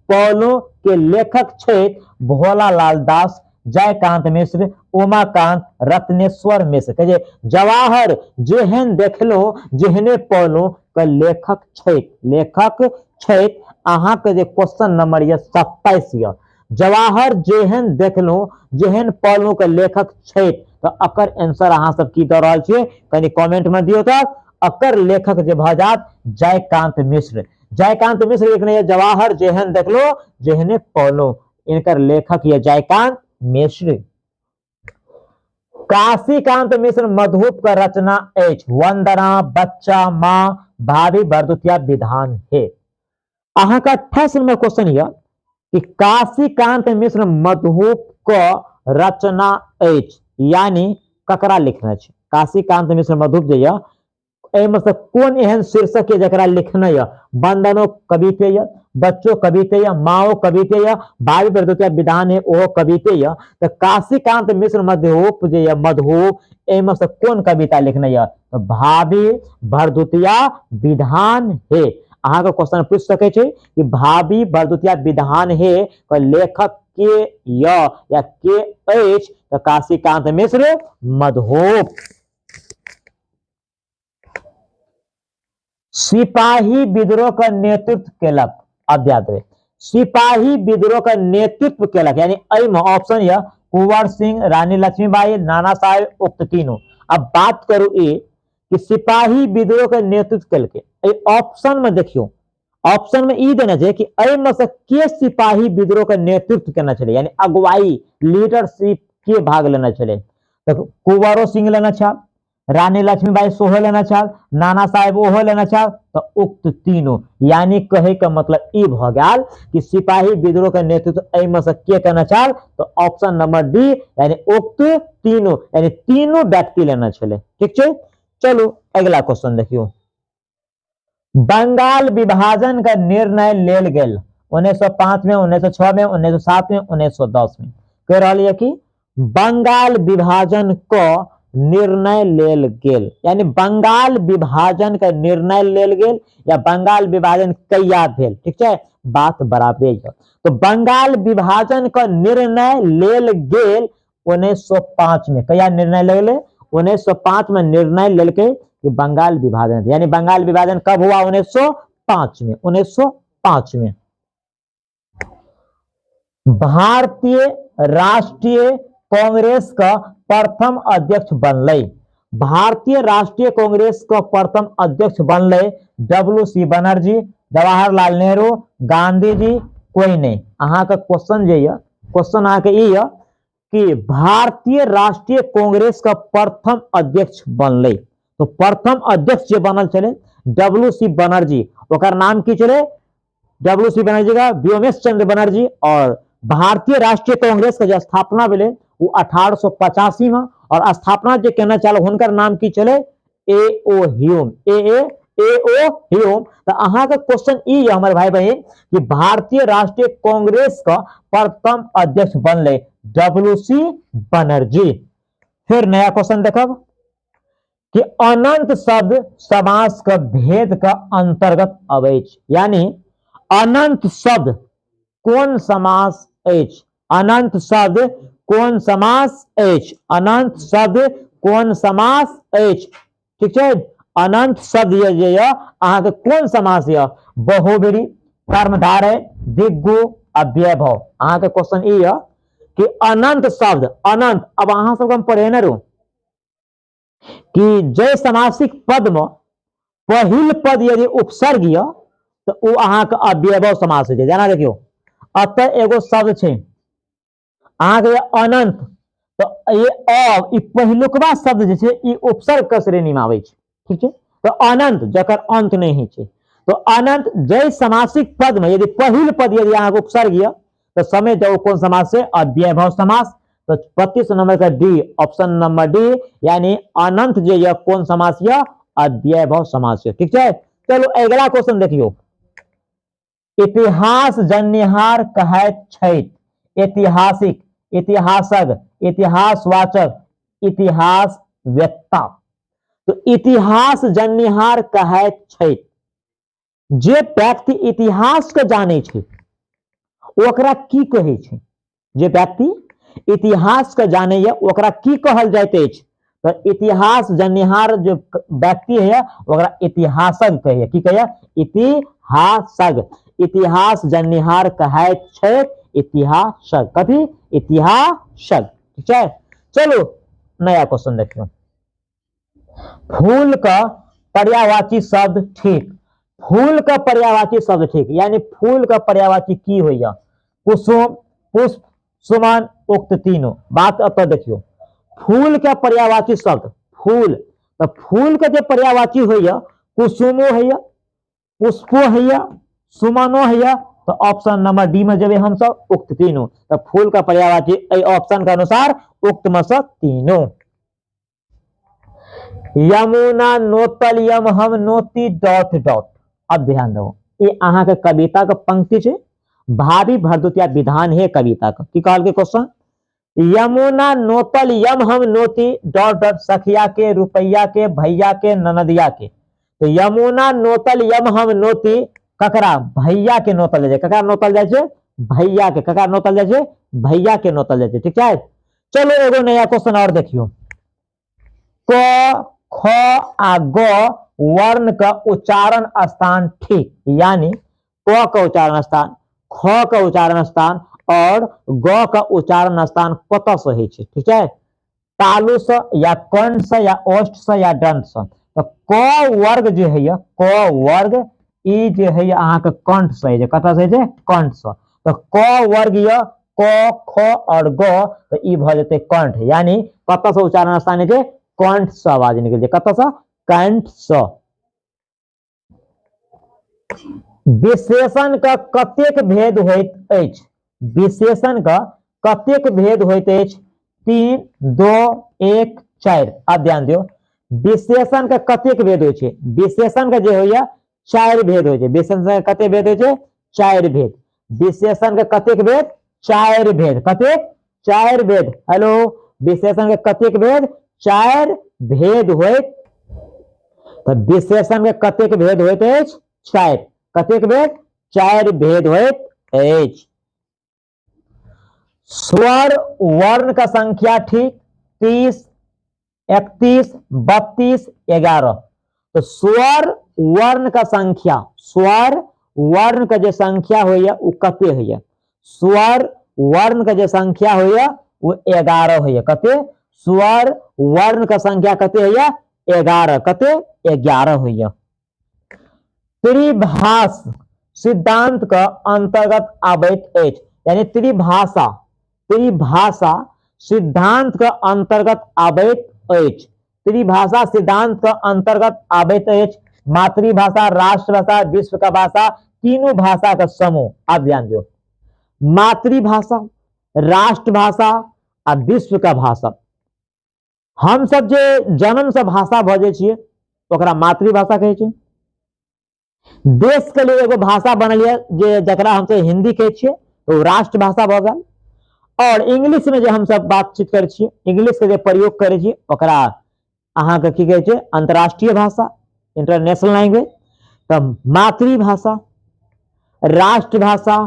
A: पढ़लू के लेखक छै भोलालाल दास, जयकांत मिश्र, उमाकांत, रत्नेश्वर मिश्र। कहिए जवाहर जेहन देखलो जेहने पढ़लो के लेखक छै, लेखक छै। अहाँ के जे क्वेश्चन नंबर ये 27 ये, जवाहर जेहन देखलो जेहन पढ़लो के लेखक छै, तो अकर आंसर अहाँ सब की द रहल छियै कनी कमेंट में दियो। तो अकर लेखक जे भ जात जयकांत मिश्र। जयकांत मिश्र लिखने है जवाहर जेहन देखलो जेहने पढ़लो, इनकर लेखक ये जयकांत मिश्र। काशीकांत मिश्र मधुप का रचना एच, वंदना, बच्चा, माँ, भाभी, भरदुतिया विधान है। अहाँ का 28 नंबर क्वेश्चन यह कि काशीकांत मिश्र मधुप का रचना एच, यानी ककरा लिखना है। काशीकांत मिश्र मधुप जे य एमे से कौन एहन शीर्षक है जकरा लिखना है। वंदनो कविते य, बच्चों कविते य, माओ कविते य, भावी भरदुतिया विधान है ओहो कविते य। तो काशीकांत मिश्र मधुप जे य मधुप एमे से कौन कविता लिखना है, तो भावी भरदुतिया विधान है। अहाँ के क्वेश्चन पूछ सके छे कि भावी भरदुतिया विधान है को लेखक के य या के एच, तो काशीकांत मिश्र मधुप। सिपाही विद्रोह का नेतृत्व केलक। अब याद रहे सिपाही विद्रोह का नेतृत्व केलक, यानी एम ऑप्शन यह कुंवर सिंह, रानी लक्ष्मीबाई, नाना साहेब, उक्त तीनों। अब बात करूं ये कि सिपाही विद्रोह का नेतृत्व केलके, ऑप्शन में देखियो, ऑप्शन में ई देना चाहिए कि एम से के सिपाही विद्रोह का नेतृत्व करना चाहिए, यानी अगुवाई लीडरशिप के भाग लेना चाहिए। तो कुंवरो सिंह लेना चाह, रानी लक्ष्मीबाई सोहो लेना चाह, नाना साहेब ओहो लेना चाह, तो उक्त तीनों, यानी कहे का मतलब ई भ गया कि सिपाही विद्रोह का नेतृत्व एम से के करना चाह, तो ऑप्शन नंबर डी यानी उक्त तीनों, यानी तीनों व्यक्ति लेना चाहिए, ठीक है। चलो अगला क्वेश्चन देखियो। बंगाल विभाजन का निर्णय लेल गेल 1905 में, 1906 में, 1907 में, 1910 में। कह रहा है कि बंगाल विभाजन को निर्णय लेल गेल, यानी बंगाल विभाजन का निर्णय लेल गेल या बंगाल विभाजन कहिया भेल, ठीक है, बात बराबर है। तो बंगाल विभाजन का निर्णय लेल गेल 1905 में। कहिया निर्णय ले ले, 1905 में निर्णय लेल के कि बंगाल विभाजन, यानी बंगाल विभाजन कब हुआ, 1905 में, 1905 में। भारतीय राष्ट्रीय कांग्रेस का प्रथम अध्यक्ष बनले। भारतीय राष्ट्रीय कांग्रेस का प्रथम अध्यक्ष बनले WC बनर्जी, जवाहरलाल नेहरू, गांधी जी, कोई नहीं। अहाँ का क्वेश्चन जे है, क्वेश्चन अहाँ के ई है कि भारतीय राष्ट्रीय कांग्रेस का प्रथम अध्यक्ष बनले। तो प्रथम अध्यक्ष जो बनल चले WC बनर्जी, ओकर नाम की चले WC बनर्जी का व्योमेश चंद्र बनर्जी। और भारतीय राष्ट्रीय कांग्रेस का जो स्थापना भेले वो 1885 में, और स्थापना जो कहना चाहे हुनकर नाम की चले A.O. Hume, A.O. ह्यूम। तो अहाँ का क्वेश्चन ई है हमारे भाई बहन कि भारतीय राष्ट्रीय कांग्रेस का प्रथम अध्यक्ष बनले WC बनर्जी। फिर नया क्वेश्चन देखब कि अनंत शब्द समास का भेद का अंतर्गत अवैच, यानी अनंत शब्द कौन समास एच, अनंत शब्द कौन समास एच, अनंत शब्द कौन समास एच, ठीक है। अनंत शब्द ये अहाँ के कौन समास है, बहुब्री, कर्मधारय, दिग्गु, अव्ययभाव। अहाँ के क्वेश्चन ई है कि अनंत शब्द, अनंत, अब अहाँ सबके हम पढ़े न रू कि जय समासिक पद में पहिल पद यदि उपसर्ग य तो वो अहाँ के अव्ययभाव समास हो जाए। जाना देखियो, अतः एगो शब्द छे अहाँ के अनंत, तो ये पहिलुकवा शब्द जे छे ई उपसर्ग के श्रेणी में आवे छे। ठीक है, तो अनंत जकर अंत नहीं छे, तो अनंत जय समासिक पद में यदि पहिल पद यदि अहाँ के उपसर्ग य तो समय जाओ कौन समास से, अव्ययभाव समास। तो 32 नंबर का डी, ऑप्शन नंबर डी, यानी अनंत जो यह कौन समास यह अव्ययभाव समास है। ठीक है, चलो अगला क्वेश्चन देखियो। इतिहास जन्यहार कहैत छैथ, ऐतिहासिक, इतिहासक, इतिहासवाचक, इतिहास वेत्ता। तो इतिहास जन्यहार कहैत छैथ, जे व्यक्ति इतिहास के जाने छे ओकरा की कहे छे? जे व्यक्ति इतिहास के जाने या ओकरा की कहल जाइत अछि? तो इतिहास जन्यहार जो व्यक्ति है ओकरा इतिहासक कहे। की कहे? इतिहासक। इतिहास जन्यहार कहैत छैथ इतिहासक। कथी? इतिहासक। ठीक है, चलो नया क्वेश्चन देखियो। फूल का पर्यायवाची शब्द ठीक। फूल का पर्यायवाची शब्द ठीक, यानी फूल का पर्यायवाची की होइया? कुसुम, पुष्प, सुमन, उक्त तीनों। बात अब देखियो, फूल का पर्यायवाची शब्द फूल, तो फूल का जो पर्यायवाची होइया कुसुमो हैया, पुष्पो हैया, सुमनो हैया, तो ऑप्शन नंबर डी में जब हम सब उक्त तीनों। तो फूल का पर्यायवाची ऑप्शन के अनुसार उक्त में से तीनों। यमुना नोतल यम हम नोती डॉट डॉट। अब ध्यान दो, ये अहाँ के कविता के पंक्ति छे, भावी भरदुतिया विधान है कविता का। की कहल के क्वेश्चन? यमुना नोतल यम हम नोती डॉट डॉट, सखिया के, रुपैया के, भैया के, ननदिया के। तो यमुना नोतल यम हम नोती ककरा? भैया के नोतल जाए। ककरा नोतल जाए? भैया के। ककरा नोतल जाए? भैया के नोतल जाए। ठीक है, चलो एगो नया क्वेश्चन और देखियो। क, ख आ ग वर्ण का उच्चारण स्थान ठीक, यानी क का उच्चारण स्थान, ख का उच्चारण स्थान और ग का उच्चारण स्थान कत से है? ठीक है, तालु से या कंठ से या ओष्ठ से या दंत से। तो क वर्ग जो है, क वर्ग ई जो है अहाँ के कंठ से है। कत से है? कंठ से। तो क वर्ग य क, ख और ग, तो ई भ जते कंठ, यानी कत से उच्चारण स्थान है? कंठ से आवाज निकल जाए। कत से? कंठ से। विशेषण का कतेक भेद होइत अछि? विशेषण का कतेक भेद होइत अछि? 3, 2, 1, 4। अब ध्यान दियो, विशेषण का कतेक भेद होय छै? विशेषण का जे होइया 4 भेद होय छै। विशेषण का कतेक भेद होय छै? 4 भेद। विशेषण का कतेक भेद? 4 भेद। कतेक? 4 भेद। हेलो, विशेषण का कतेक भेद? 4 भेद होइत। तो विशेषण के कतेक भेद होइत अछि? 4। कतेक भेद? 4 भेद होइत अछि। स्वर वर्ण का संख्या ठीक 30, 31, 32, 11। तो स्वर वर्ण का संख्या, स्वर वर्ण का जो संख्या होइया वो कते होइया? स्वर वर्ण का जो संख्या होइया वो 11 होइया। कते? स्वर वर्ण का संख्या कते होइया? 11। कते? 11 होइया। त्रिभाष सिद्धांत का अंतर्गत आबैत अछि, यानी त्रिभाषा, त्रिभाषा सिद्धांत का अंतर्गत आबैत अछि। त्रिभाषा सिद्धांत का अंतर्गत आबैत अछि मातृभाषा, राष्ट्रभाषा, विश्व का भाषा, तीनों भाषा का समूह। आप ध्यान दो, मातृभाषा, राष्ट्रभाषा आ विश्व का भाषा। हम सब जे जन्म से भाषा बजे छिए ओकरा मातृभाषा कहे छै। देश के लिए एगो भाषा बनल है जे जकरा हम सब हिंदी कहे छिए तो राष्ट्रभाषा भ गेल। और इंग्लिश में जो हम सब बातचीत करे छिए, इंग्लिश के जे प्रयोग करे छिए ओकरा अहाँ के की कहे छै? अंतरराष्ट्रीय भाषा, इंटरनेशनल लैंग्वेज। तो मातृभाषा, राष्ट्रभाषा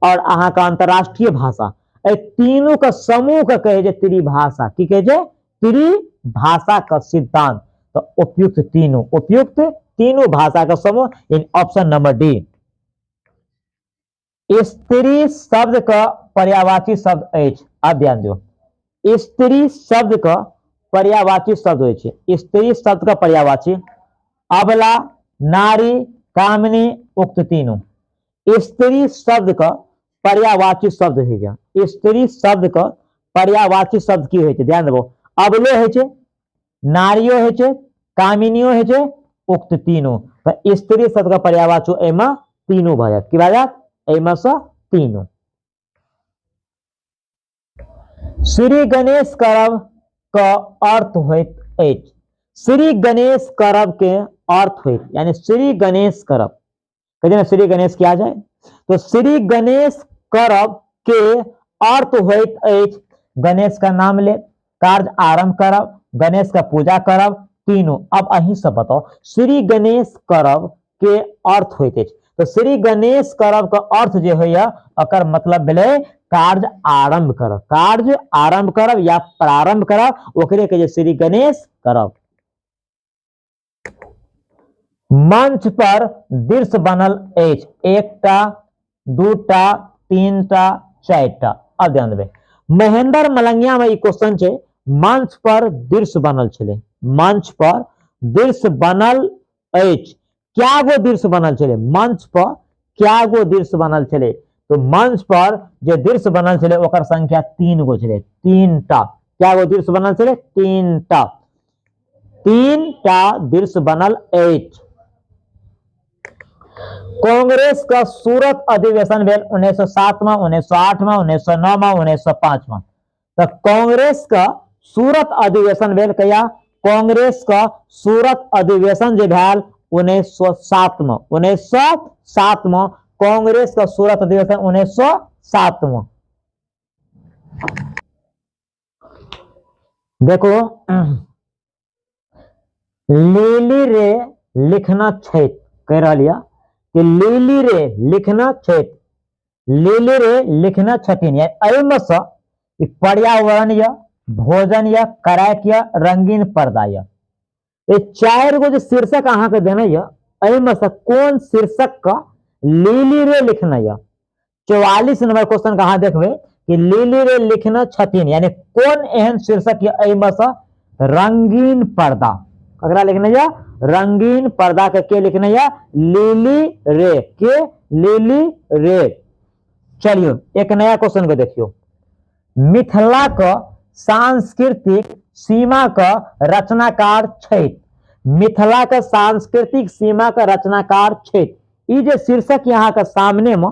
A: और अहाँ का अंतरराष्ट्रीय भाषा, ए तीनों का समूह का कहे छै त्रिभाषा। की कहे छै? त्रिभाषा का सिद्धांत। तो उपयुक्त तीनों भाषा का समूह इन ऑप्शन नंबर डी। स्त्री शब्द का पर्यायवाची शब्द अछि। अब ध्यान दो, स्त्री शब्द का पर्यायवाची शब्द होइ छै। स्त्री शब्द का पर्यायवाची अबला, नारी, कामिनी, उक्त तीनों। स्त्री शब्द का पर्यायवाची शब्द है क्या? स्त्री शब्द का पर्यायवाची शब्द की होइ छै? ध्यान देबो, अबलो होइ छै, नारियो होइ छै, कामिनियो होइ छै, उक्त तीनों। तो स्त्री शब्द का पर्यायवाची एमा तीनों भ जायत। की भ जायत? एमा से तीनों। श्री गणेश करब का अर्थ होइत अछि। श्री गणेश करब के अर्थ होइत, यानी श्री गणेश करब, कहते ना श्री गणेश किया जाए, तो श्री गणेश करब के अर्थ होइत अछि गणेश का नाम ले, कार्य आरंभ करब, गणेश का पूजा करब, तीनों। अब अहीं सब बताओ श्री गणेश करब के अर्थ होइत अछि। तो श्री गणेश करब का अर्थ जे होइया अकर मतलब भेलै कार्य आरंभ करब। कार्य आरंभ करब या प्रारंभ करब, ओकरे कहे श्री गणेश करब। मंच पर दृश्य बनल अछि, एकटा, दूटा, तीनटा, चारिटा। अब ध्यान देबै, महेंद्र मलंगिया में क्वेश्चन छै, मंच पर दृश्य बनल छलै। मंच पर दृश्य बनल अछि, क्या गो दृश्य बनल छलै? मंच पर क्या गो दृश्य बनल छलै? तो मंच पर जो दृश्य बनल छलै ओकर संख्या 3 गो छलै, 3टा। क्या गो दृश्य बनल छलै? 3टा, 3टा दृश्य बनल अछि। कांग्रेस का सूरत अधिवेशन भेल 1907 में, 1908 में, 1909 में, 1905 में। तो कांग्रेस का सूरत अधिवेशन भेल कहिया? कांग्रेस का सूरत अधिवेशन जे भेल 1907 में। 1907 में कांग्रेस का सूरत अधिवेशन 1907 में। देखो, लीली रे लिखना छैत, कह रहा लिया कि लीली रे लिखना छैत, लीली रे लिखना छथिन। एहिमे से पर्यावरण या भोजन या करैक या रंगीन पर्दा या 4 गो जो शीर्षक अहाँ के देना या, एहिमे से कौन शीर्षक का लीली रे लिखना या? 44 नंबर क्वेश्चन का अहाँ देखबे कि लीली रे लिखना छथिन, यानी कौन एहन शीर्षक या? एहिमे से रंगीन पर्दा। ककरा लिखना या? रंगीन पर्दा के लिखना या? लीली रे के, लीली रे। चलिए एक नया क्वेश्चन को देखियो, मिथिला का सांस्कृतिक सीमा का रचनाकार छैत। मिथिला का सांस्कृतिक सीमा का रचनाकार छैत। ये जो शीर्षक यहाँ का सामने में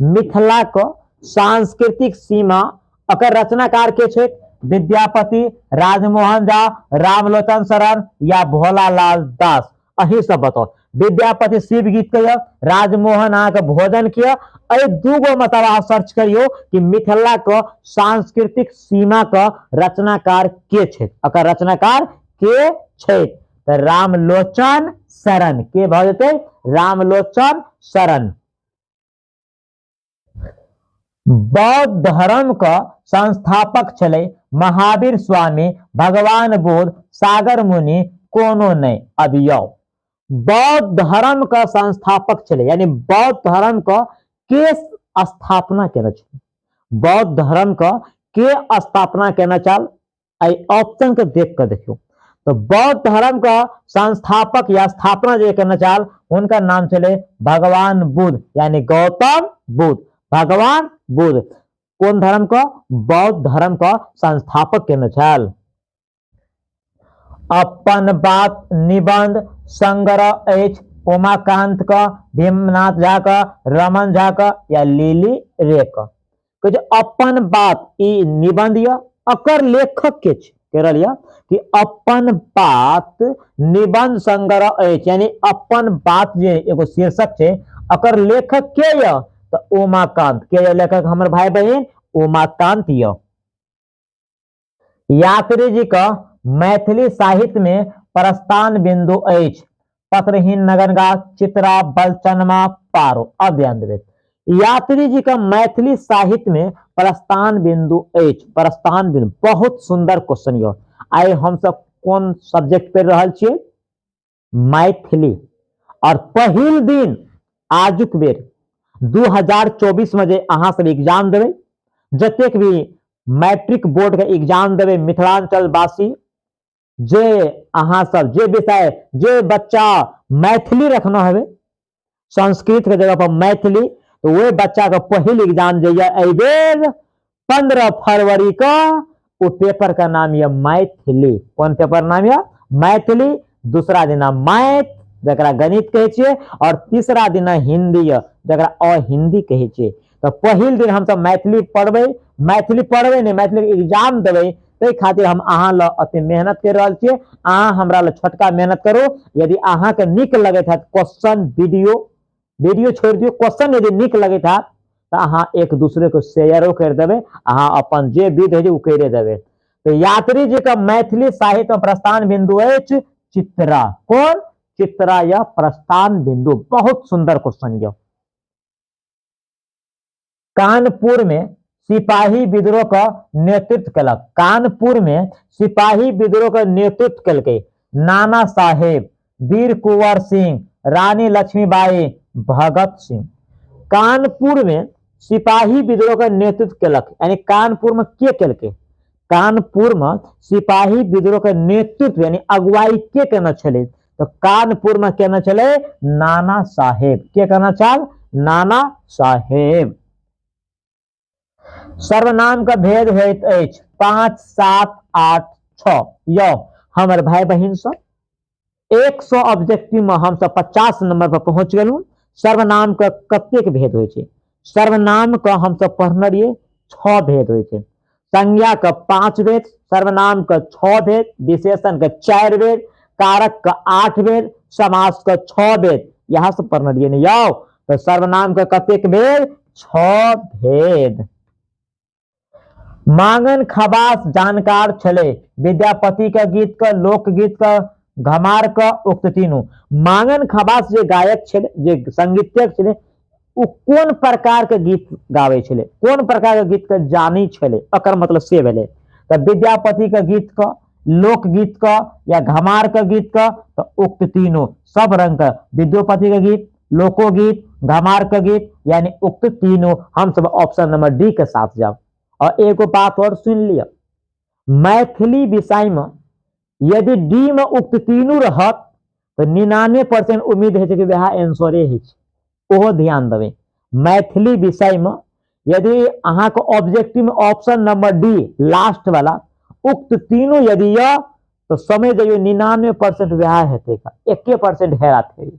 A: मिथिला का सांस्कृतिक सीमा अकर रचनाकार के छैत? विद्यापति, राजमोहन झा, रामलोचन शरण या भोलालाल दास। अही सब बताओ, विद्यापति शिव गीत के, राजमोहन अहाँ के भोजन के। अरे दूगो मतलब आप सर्च करियो कि मिथिला का सांस्कृतिक सीमा का रचनाकार के छैत, अकर रचनाकार के छैत? तो रामलोचन शरण के भ जेतै? रामलोचन शरण। बौद्ध धर्म का संस्थापक छले महावीर स्वामी, भगवान बुद्ध, सागर मुनि, कोनो नहीं। अब यो बौद्ध धर्म का संस्थापक छले, यानी बौद्ध धर्म का के स्थापना केना छे? बौद्ध धर्म का के स्थापना केना चाल? आई ऑप्शन के देख कर देखियो, तो बौद्ध धर्म का संस्थापक या स्थापना जो करना चाल, उनका नाम चले भगवान बुद्ध, यानी गौतम बुद्ध। भगवान बुद्ध कौन धर्म का? बौद्ध धर्म का संस्थापक केना चाल। अपन बात निबंध संग्रह अछि उमाकांत का, भीमनाथ झा का, रमन झा का या लीली रे का? अपन बात ई निबंध या, अकर लेखक के छे? कह रहा कि अपन बात निबंध संग्रह अछि, यानी अपन बात जे एगो शीर्षक छे, अकर लेखक के या? तो उमाकांत के लेखक हमर भाई बहन उमाकांत या। यात्री जी का मैथिली साहित्य में प्रस्थान बिंदु अछि, पत्रहीन, नगनगा, चित्रा, बलचनमा, पारो। अब ध्यान देवे, यात्री जी का मैथिली साहित्य में प्रस्थान बिंदु अछि। प्रस्थान बिंदु बहुत सुंदर क्वेश्चन यो। आइ हम सब कौन सब्जेक्ट पढ़ रहा छे? मैथिली। और पहिल दिन आजुक बेर 2024 में जे अहाँ सब एग्जाम देवे, जतेक भी मैट्रिक बोर्ड के एग्जाम देवे मिथिलांचल वासी, जे अहाँ सब जे विषय जे बच्चा मैथिली रखना है संस्कृत के जगह पर मैथिली, तो वह बच्चा का पहले एग्जाम जाइए 15 फरवरी का, वो पेपर का नाम है मैथिली। कौन पेपर नाम है? मैथिली। दूसरा दिन मैथ जरा गणित कहे छे, और तीसरा दिन हिंदी जरा अहिंदी कहे छे। तो पहिल दिन हम सब मैथिली पढ़बे नहीं, मैथिली एग्जाम देवे, ते खातिर हम अहाँ ल अति मेहनत कर रहल छिए। अहाँ हमरा ल छोटका मेहनत करो। यदि अहाँ के निक लगत है क्वेश्चन वीडियो छोड़ दियो, क्वेश्चन यदि निक लगत है तो अहाँ एक दूसरे को शेयरो कर देवे, अहाँ अपन जे विध है वो करे देवे। तो यात्री जी का मैथिली साहित्य प्रस्थान बिंदु है चित्रा। कौन? चित्रा या प्रस्थान बिंदु। बहुत सुंदर क्वेश्चन है। कानपुर में सिपाही विद्रोह का नेतृत्व कलक। कानपुर में सिपाही विद्रोह का नेतृत्व कल के नाना साहेब, वीर कुंवर सिंह, रानी लक्ष्मीबाई, भगत सिंह। कानपुर में सिपाही विद्रोह का नेतृत्व कलक, यानी कानपुर में के कल के? कानपुर में सिपाही विद्रोह का नेतृत्व यानी अगुवाई के करना चले? तो कानपुर में कहना चले नाना साहेब। के करना चाल? नाना साहेब। सर्वनाम का भेद है 5, 7, 8, 6। यो हमारे भाई बहन सब 100 ऑब्जेक्टिव में हम सब 50 नंबर पर पहुंच गलू। सर्वनाम का कतेक भेद हो? सर्वनाम का हम सब पढ़ना रहिए 6 भेद हो। संज्ञा का 5 भेद, सर्वनाम का 6 भेद, विशेषण का 4 भेद, कारक का 8 भेद, समास का 6 भेद। यहां से पढ़ना रहिए नहीं आओ। तो सर्वनाम का कतेक भेद? 6 भेद। मांगन खबास जानकार छले, विद्यापति का गीत का, लोकगीत का, घमार का, उक्त तीनों। मांगन खबास जे गायक छले, जे संगीतज्ञ छले, वो कौन प्रकार के गीत गावे छले, कौन प्रकार के गीत के जानी छले, अकर मतलब से भेले। तो विद्यापति का गीत का, लोकगीत का या घमार का गीत का, तो उक्त तीनों सब रंग का विद्यापति का गीत, लोकोगीत, घमार का गीत, यानी उक्त तीनों हम सब ऑप्शन नंबर डी के साथ जाओ। और एक बात और सुन लिया, मैथिली विषय में यदि डी में उक्त तीनों रहत तो 99% उम्मीद है कि वह आंसरे है। ओहो ध्यान देवे। मैथिली विषय में यदि अहाँ को ऑब्जेक्टिव में ऑप्शन नंबर डी लास्ट वाला उक्त तीनों यदि तो समझ जाइए 99% वह हेते का, 1% हेरा थे।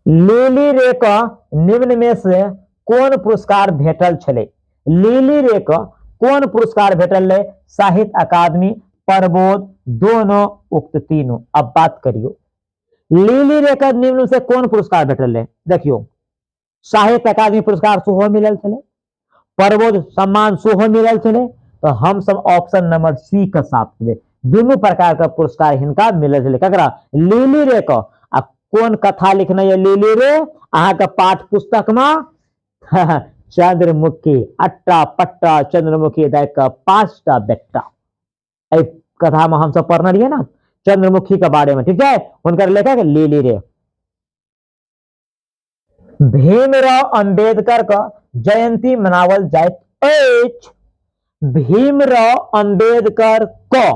A: लिली रे का निम्न में से कौन पुरस्कार भेटल छले? लिली रे का कौन पुरस्कार भेटल है? साहित्य अकादमी, प्रबोध, दोनों, उक्त तीनों। अब बात करियो लिली रे का निम्न से कौन पुरस्कार भेटल है? देखियो साहित्य अकादमी पुरस्कार सोहो मिलल छले, प्रबोध सम्मान सोहो मिलल छले। तो हम सब ऑप्शन नंबर सी के साथ में दोनों प्रकार का पुरस्कार हिनका मिलल छले। ककरा? लिली रे का। आ कौन कथा लिखना है लिली रे? अहाँ का पाठ पुस्तक में चंद्रमुखी, अट्टा पट्टा चंद्रमुखी दाय का 5टा बेटा। कथा में हम सब पढ़ना रहिए ना चंद्रमुखी के बारे में, ठीक है? उनका लेखक लिली रे। भीमराव अंबेडकर का जयंती मनावल जाइत अछि। भीमराव अंबेडकर का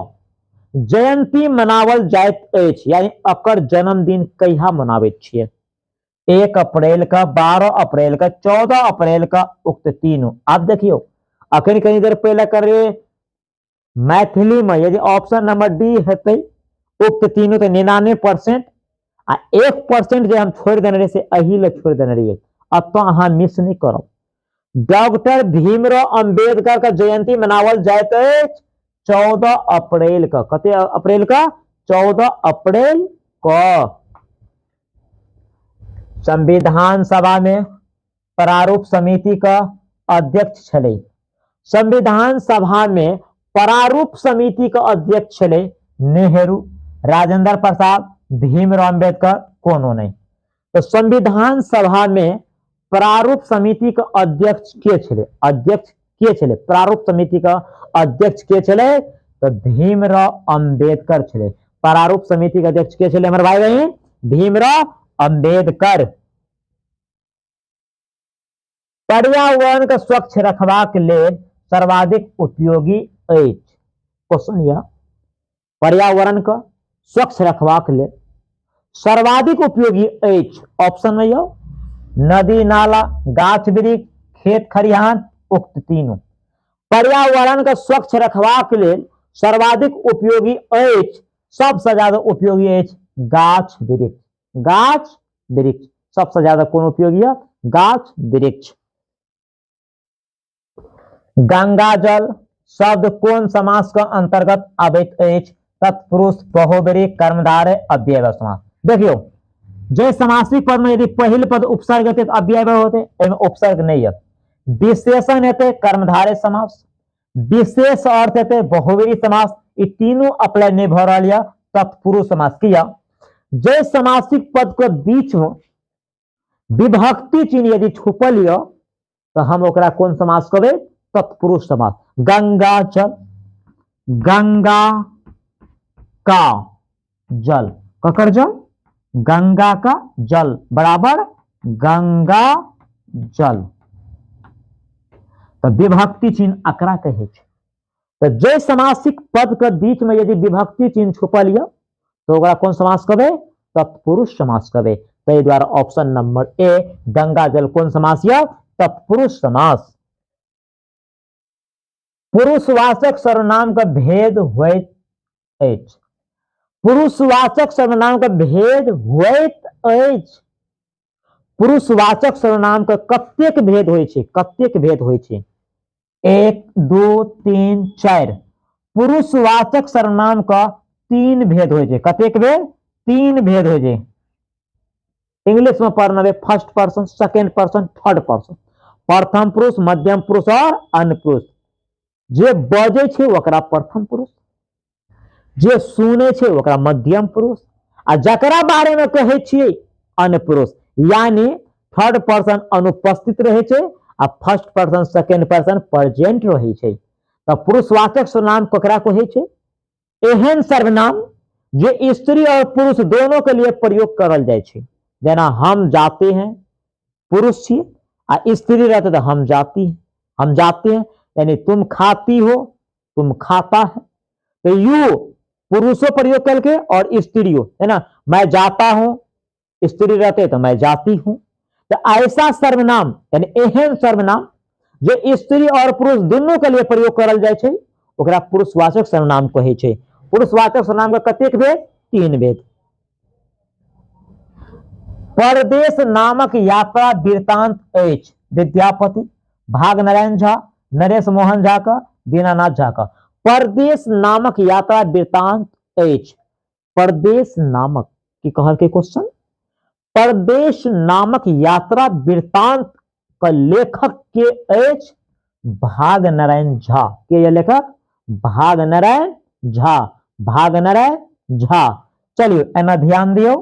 A: जयंती मनावल जाइत अछि, यानी अकर जन्मदिन कहिया मनावे छिए? 1 अप्रैल का, 12 अप्रैल का, 14 अप्रैल का, उक्त तीनों। आप देखियो अखन कहीं देर पहले कर रहे मैथिली में यदि ऑप्शन नंबर डी हेते उक्त तीनों तो 99%, आ 1% जो हम छोड़ देने रहे से अही ले छोड़ देने रहिए। अब तो अहाँ मिस नहीं करो। डॉक्टर भीमराव अंबेडकर का जयंती मनावल जाइत अछि 14 अप्रैल का। कते अप्रैल का? 14 अप्रैल का। संविधान सभा में प्रारूप समिति का अध्यक्ष छले। संविधान सभा में प्रारूप समिति का अध्यक्ष छले नेहरू, राजेंद्र प्रसाद, भीमराव अंबेडकर, कोनो नहीं। तो संविधान सभा में प्रारूप समिति का अध्यक्ष के छले? अध्यक्ष के छले? प्रारूप समिति का अध्यक्ष के छले? तो भीमराव अंबेडकर छले। प्रारूप समिति का अध्यक्ष के छले हमारे भाई बहन? भीमराव अंबेडकर। पर्यावरण के स्वच्छ रखबाक लेल सर्वाधिक उपयोगी अछि। क्वेश्चन यह पर्यावरण के स्वच्छ रखबाक लेल सर्वाधिक उपयोगी अछि। ऑप्शन में यह नदी नाला, गाछ वृक्ष, खेत खरिहान, उक्त तीनों। पर्यावरण के स्वच्छ रखबाक लेल सर्वाधिक उपयोगी अछि, सबसे ज्यादा उपयोगी अछि गाछ वृक्ष। गाछ वृक्ष सबसे ज्यादा कौन उपयोगी है? गाछ वृक्ष। गंगा जल शब्द कौन समास के अंतर्गत आबैत अछि? तत्पुरुष, बहुब्रीहि, कर्मधारय, अव्ययभाव समास। देखियो जय समासिक पद में यदि पहिल पद उपसर्ग हेतै तो अव्ययभाव होते, एमे उपसर्ग नहीं है। विशेषण हेतै कर्मधारय समास, विशेष अर्थ हेतै बहुब्रीहि समास। ये तीनों अप्लाई नहीं भ रहा है तत्पुरुष समास किया। जय समासिक पद के बीच में विभक्ति चिन्ह यदि छुपल है तो हम ओकरा कौन समास कहबै? तत्पुरुष समास। गंगा जल, गंगा का जल, ककर जल? गंगा का जल बराबर गंगा जल, तो विभक्ति चिन्ह अकरा कहे छै। तो जय समासिक पद के बीच में यदि विभक्ति चिन्ह छुपल है तो ओकरा कौन समास कहबै? तत्पुरुष समास कहबै। ताहि द्वारा ऑप्शन नंबर ए गंगा जल कौन समास है? तत्पुरुष समास। पुरुषवाचक सर्वनाम का भेद होइत अछि। पुरुषवाचक सर्वनाम का भेद होइत अछि। पुरुषवाचक सर्वनाम का कतेक भेद होइ छै? कतेक भेद होइ छै? 1 2 3 4 पुरुषवाचक सर्वनाम का 3 भेद होइ छै। कतेक भेद? 3 भेद होइ छै। इंग्लिश में पढ़ना first person, second person, third person. प्रथम पुरुष, मध्यम पुरुष और अन्य पुरुष। जे बजे छै ओकरा प्रथम पुरुष, जे सुने छै ओकरा मध्यम पुरुष, आ जकरा बारे में कहे छियै अन्य पुरुष। यानी थर्ड पर्सन अनुपस्थित रहे छै आ first person second person present रहे छै। तो पुरुषवाचक सर्वनाम ककरा कहे छै? एहन सर्वनाम जे स्त्री और पुरुष दोनों के लिए प्रयोग करल जाय छै। जेना हम जाते हैं, पुरुष छी आ स्त्री रहते तो हम जाती हैं, हम जाते हैं। यानी तुम खाती हो, तुम खाता है। तो यू पुरुषों प्रयोग करके और स्त्रियों, है ना। मैं जाता हूं, स्त्री रहते तो मैं जाती हूं। तो ऐसा सर्वनाम यानी एहन सर्वनाम जो स्त्री और पुरुष दोनों के लिए प्रयोग करल जाय छै ओकरा पुरुषवाचक सर्वनाम कहे छै। पुरुषवाचक सर्वनाम का कतेक भेद? 3 भेद। परदेश नामक यात्रा वृत्तांत अछि। विद्यापति, भागनारायण झा, नरेश मोहन झा का, दीनानाथ झा का। परदेश नामक यात्रा वृत्तांत अछि। परदेश नामक की कहल के क्वेश्चन? परदेश नामक यात्रा वृत्तांत का लेखक के अछि? भागनारायण झा। के ये लेखक? भागनारायण झा। भागनारायण झा। चलिए एना ध्यान दियो।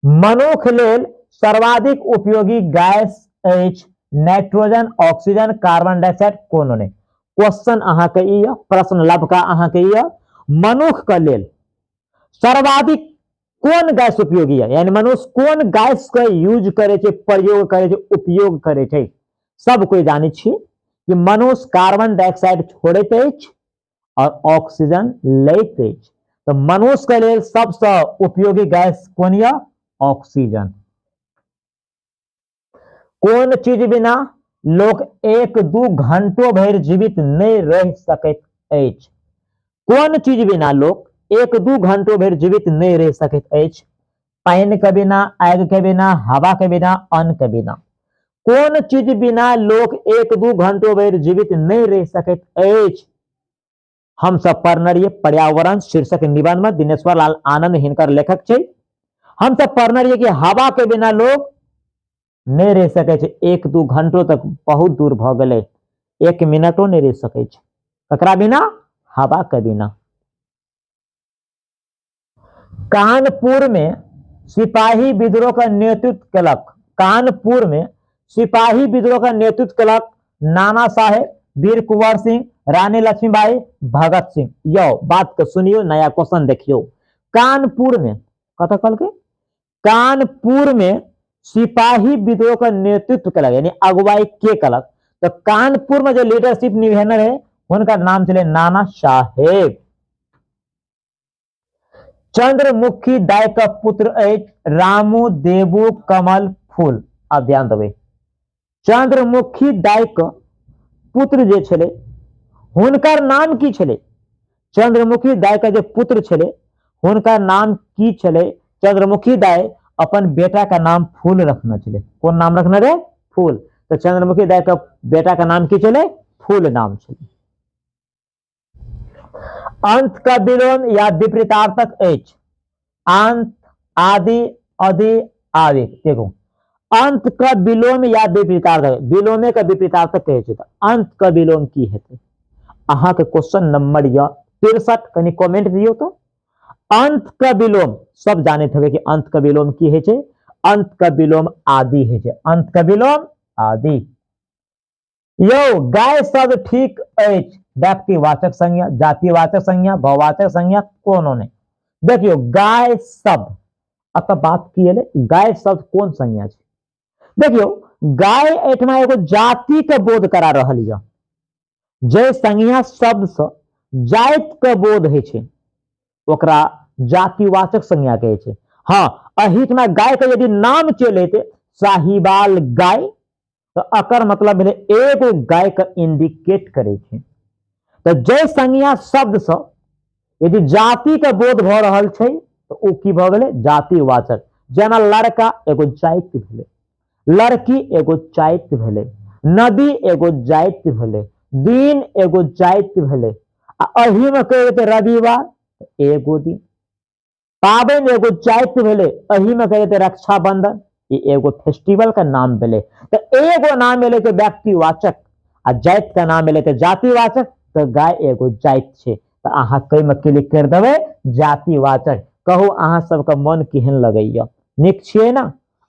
A: मनुख लेल सर्वाधिक उपयोगी गैस अछि नाइट्रोजन, ऑक्सीजन, कार्बन डाइऑक्साइड कोनो नहीं। क्वेश्चन अहाँ के ई प्रश्न लबका अहाँ के ई मनुख के लेल सर्वाधिक कौन गैस उपयोगी है? यानी मनुष्य कौन गैस का यूज करे छे, प्रयोग करे छे, उपयोग करे छे? सब कोई जाने छी कि मनुष्य कार्बन डाइऑक्साइड छोड़ैत अछि और ऑक्सीजन लैत अछि। तो मनुष्य के लेल सबसे उपयोगी गैस कौन है? ऑक्सीजन। कौन चीज बिना लोग 1-2 घंटों भर जीवित नहीं रह सकैत अछि? कौन चीज बिना लोग 1-2 घंटों भर जीवित नहीं रह सकैत अछि? पानी के बिना, आग के बिना, हवा के बिना, अन्न के बिना। कौन चीज बिना लोग 1-2 घंटों भर जीवित नहीं रह सकैत अछि? हम सब पढ़ने रहिए पर्यावरण शीर्षक निबंध में, दिनेश्वर लाल आनंद हिनकर लेखक छे। हम सब पढ़ने रहिए कि हवा के बिना लोग नहीं रह सके छे 1-2 घंटों तक, बहुत दूर भ गए। 1 मिनटो नहीं रह सके छे। ककरा बिना? हवा के बिना। कानपुर में सिपाही विद्रोह का नेतृत्व कलक। कानपुर में सिपाही विद्रोह का नेतृत्व कलक नाना साहेब, वीर कुंवर सिंह, रानी लक्ष्मीबाई, भगत सिंह। यो बात को सुनियो, नया क्वेश्चन देखियो। कानपुर में कत कल के? कानपुर में सिपाही विद्रोह का नेतृत्व कलक यानी अगुवाई के कलक। तो कानपुर में जो लीडरशिप निवेनर है उनका नाम चले नाना साहेब। चंद्रमुखी दाय का पुत्र रामू देवू कमल फूल। अब ध्यान देवे चंद्रमुखी दाय का पुत्र जे छले हुनकर नाम की छले। चंद्रमुखी दाय का जो पुत्र छले हुनका नाम की छले। चंद्रमुखी दाय अपन बेटा का नाम फूल रखना चले। कौन नाम रखना रे? फूल। तो चंद्रमुखी दाय का बेटा का नाम की चले? फूल नाम चले। अंत का विलोम या विपरीतार्थक एच। अंत आदि अधि आदि। देखो अंत का विलोम या विपरीतार्थक विलोमे का विपरीतार्थक कहे छै। अंत का विलोम की हेतै? अहाँ के क्वेश्चन नंबर या 63 कनी कमेंट दियो तो। अंत का विलोम सब जाने थे कि अंत का विलोम की है छै? अंत का विलोम आदि है छै। अंत का विलोम आदि। यो गाय शब्द ठीक एच। व्यक्तिवाचक संज्ञा, जातिवाचक संज्ञा, भाववाचक संज्ञा कोनो नहीं। देखियो गाय शब्द अत बात की है गाय शब्द कौन संज्ञा छै? देखियो गाय एठमा एगो जाति के बोध करा रहल है। जे संज्ञा शब्द से जाति के बोध है छै ओकरा जातिवाचक संज्ञा कहे छै। हाँ अहिठमा गाय के यदि नाम चले थे साहिवाल गाय तो अकर मतलब भेले एगो गाय के इंडिकेट करे छै। तो जय संज्ञा शब्द से यदि जाति के बोध भ रहल छै तो ओ की भ गेले? जातिवाचक। जेना लड़का एगो जाति भेले, लड़की एगो जाति भेले, नदी एगो जाति भेले, दिन एगो जाति भेले। आ अही में कहे थे रविवार एगो दिन, पाबन एगो जाति भेले, अही में कहे थे रक्षाबंधन ये एगो फेस्टिवल का नाम भेले। तो एगो नाम भेले के व्यक्तिवाचक आ जाति का नाम भेले के जातिवाचक। तो गाय एगो जाति छे। तो अहाँ कई में क्लिक कर देवे जातिवाचक। कहू अहाँ सबका मन केहन लगैया? निक छिए ना?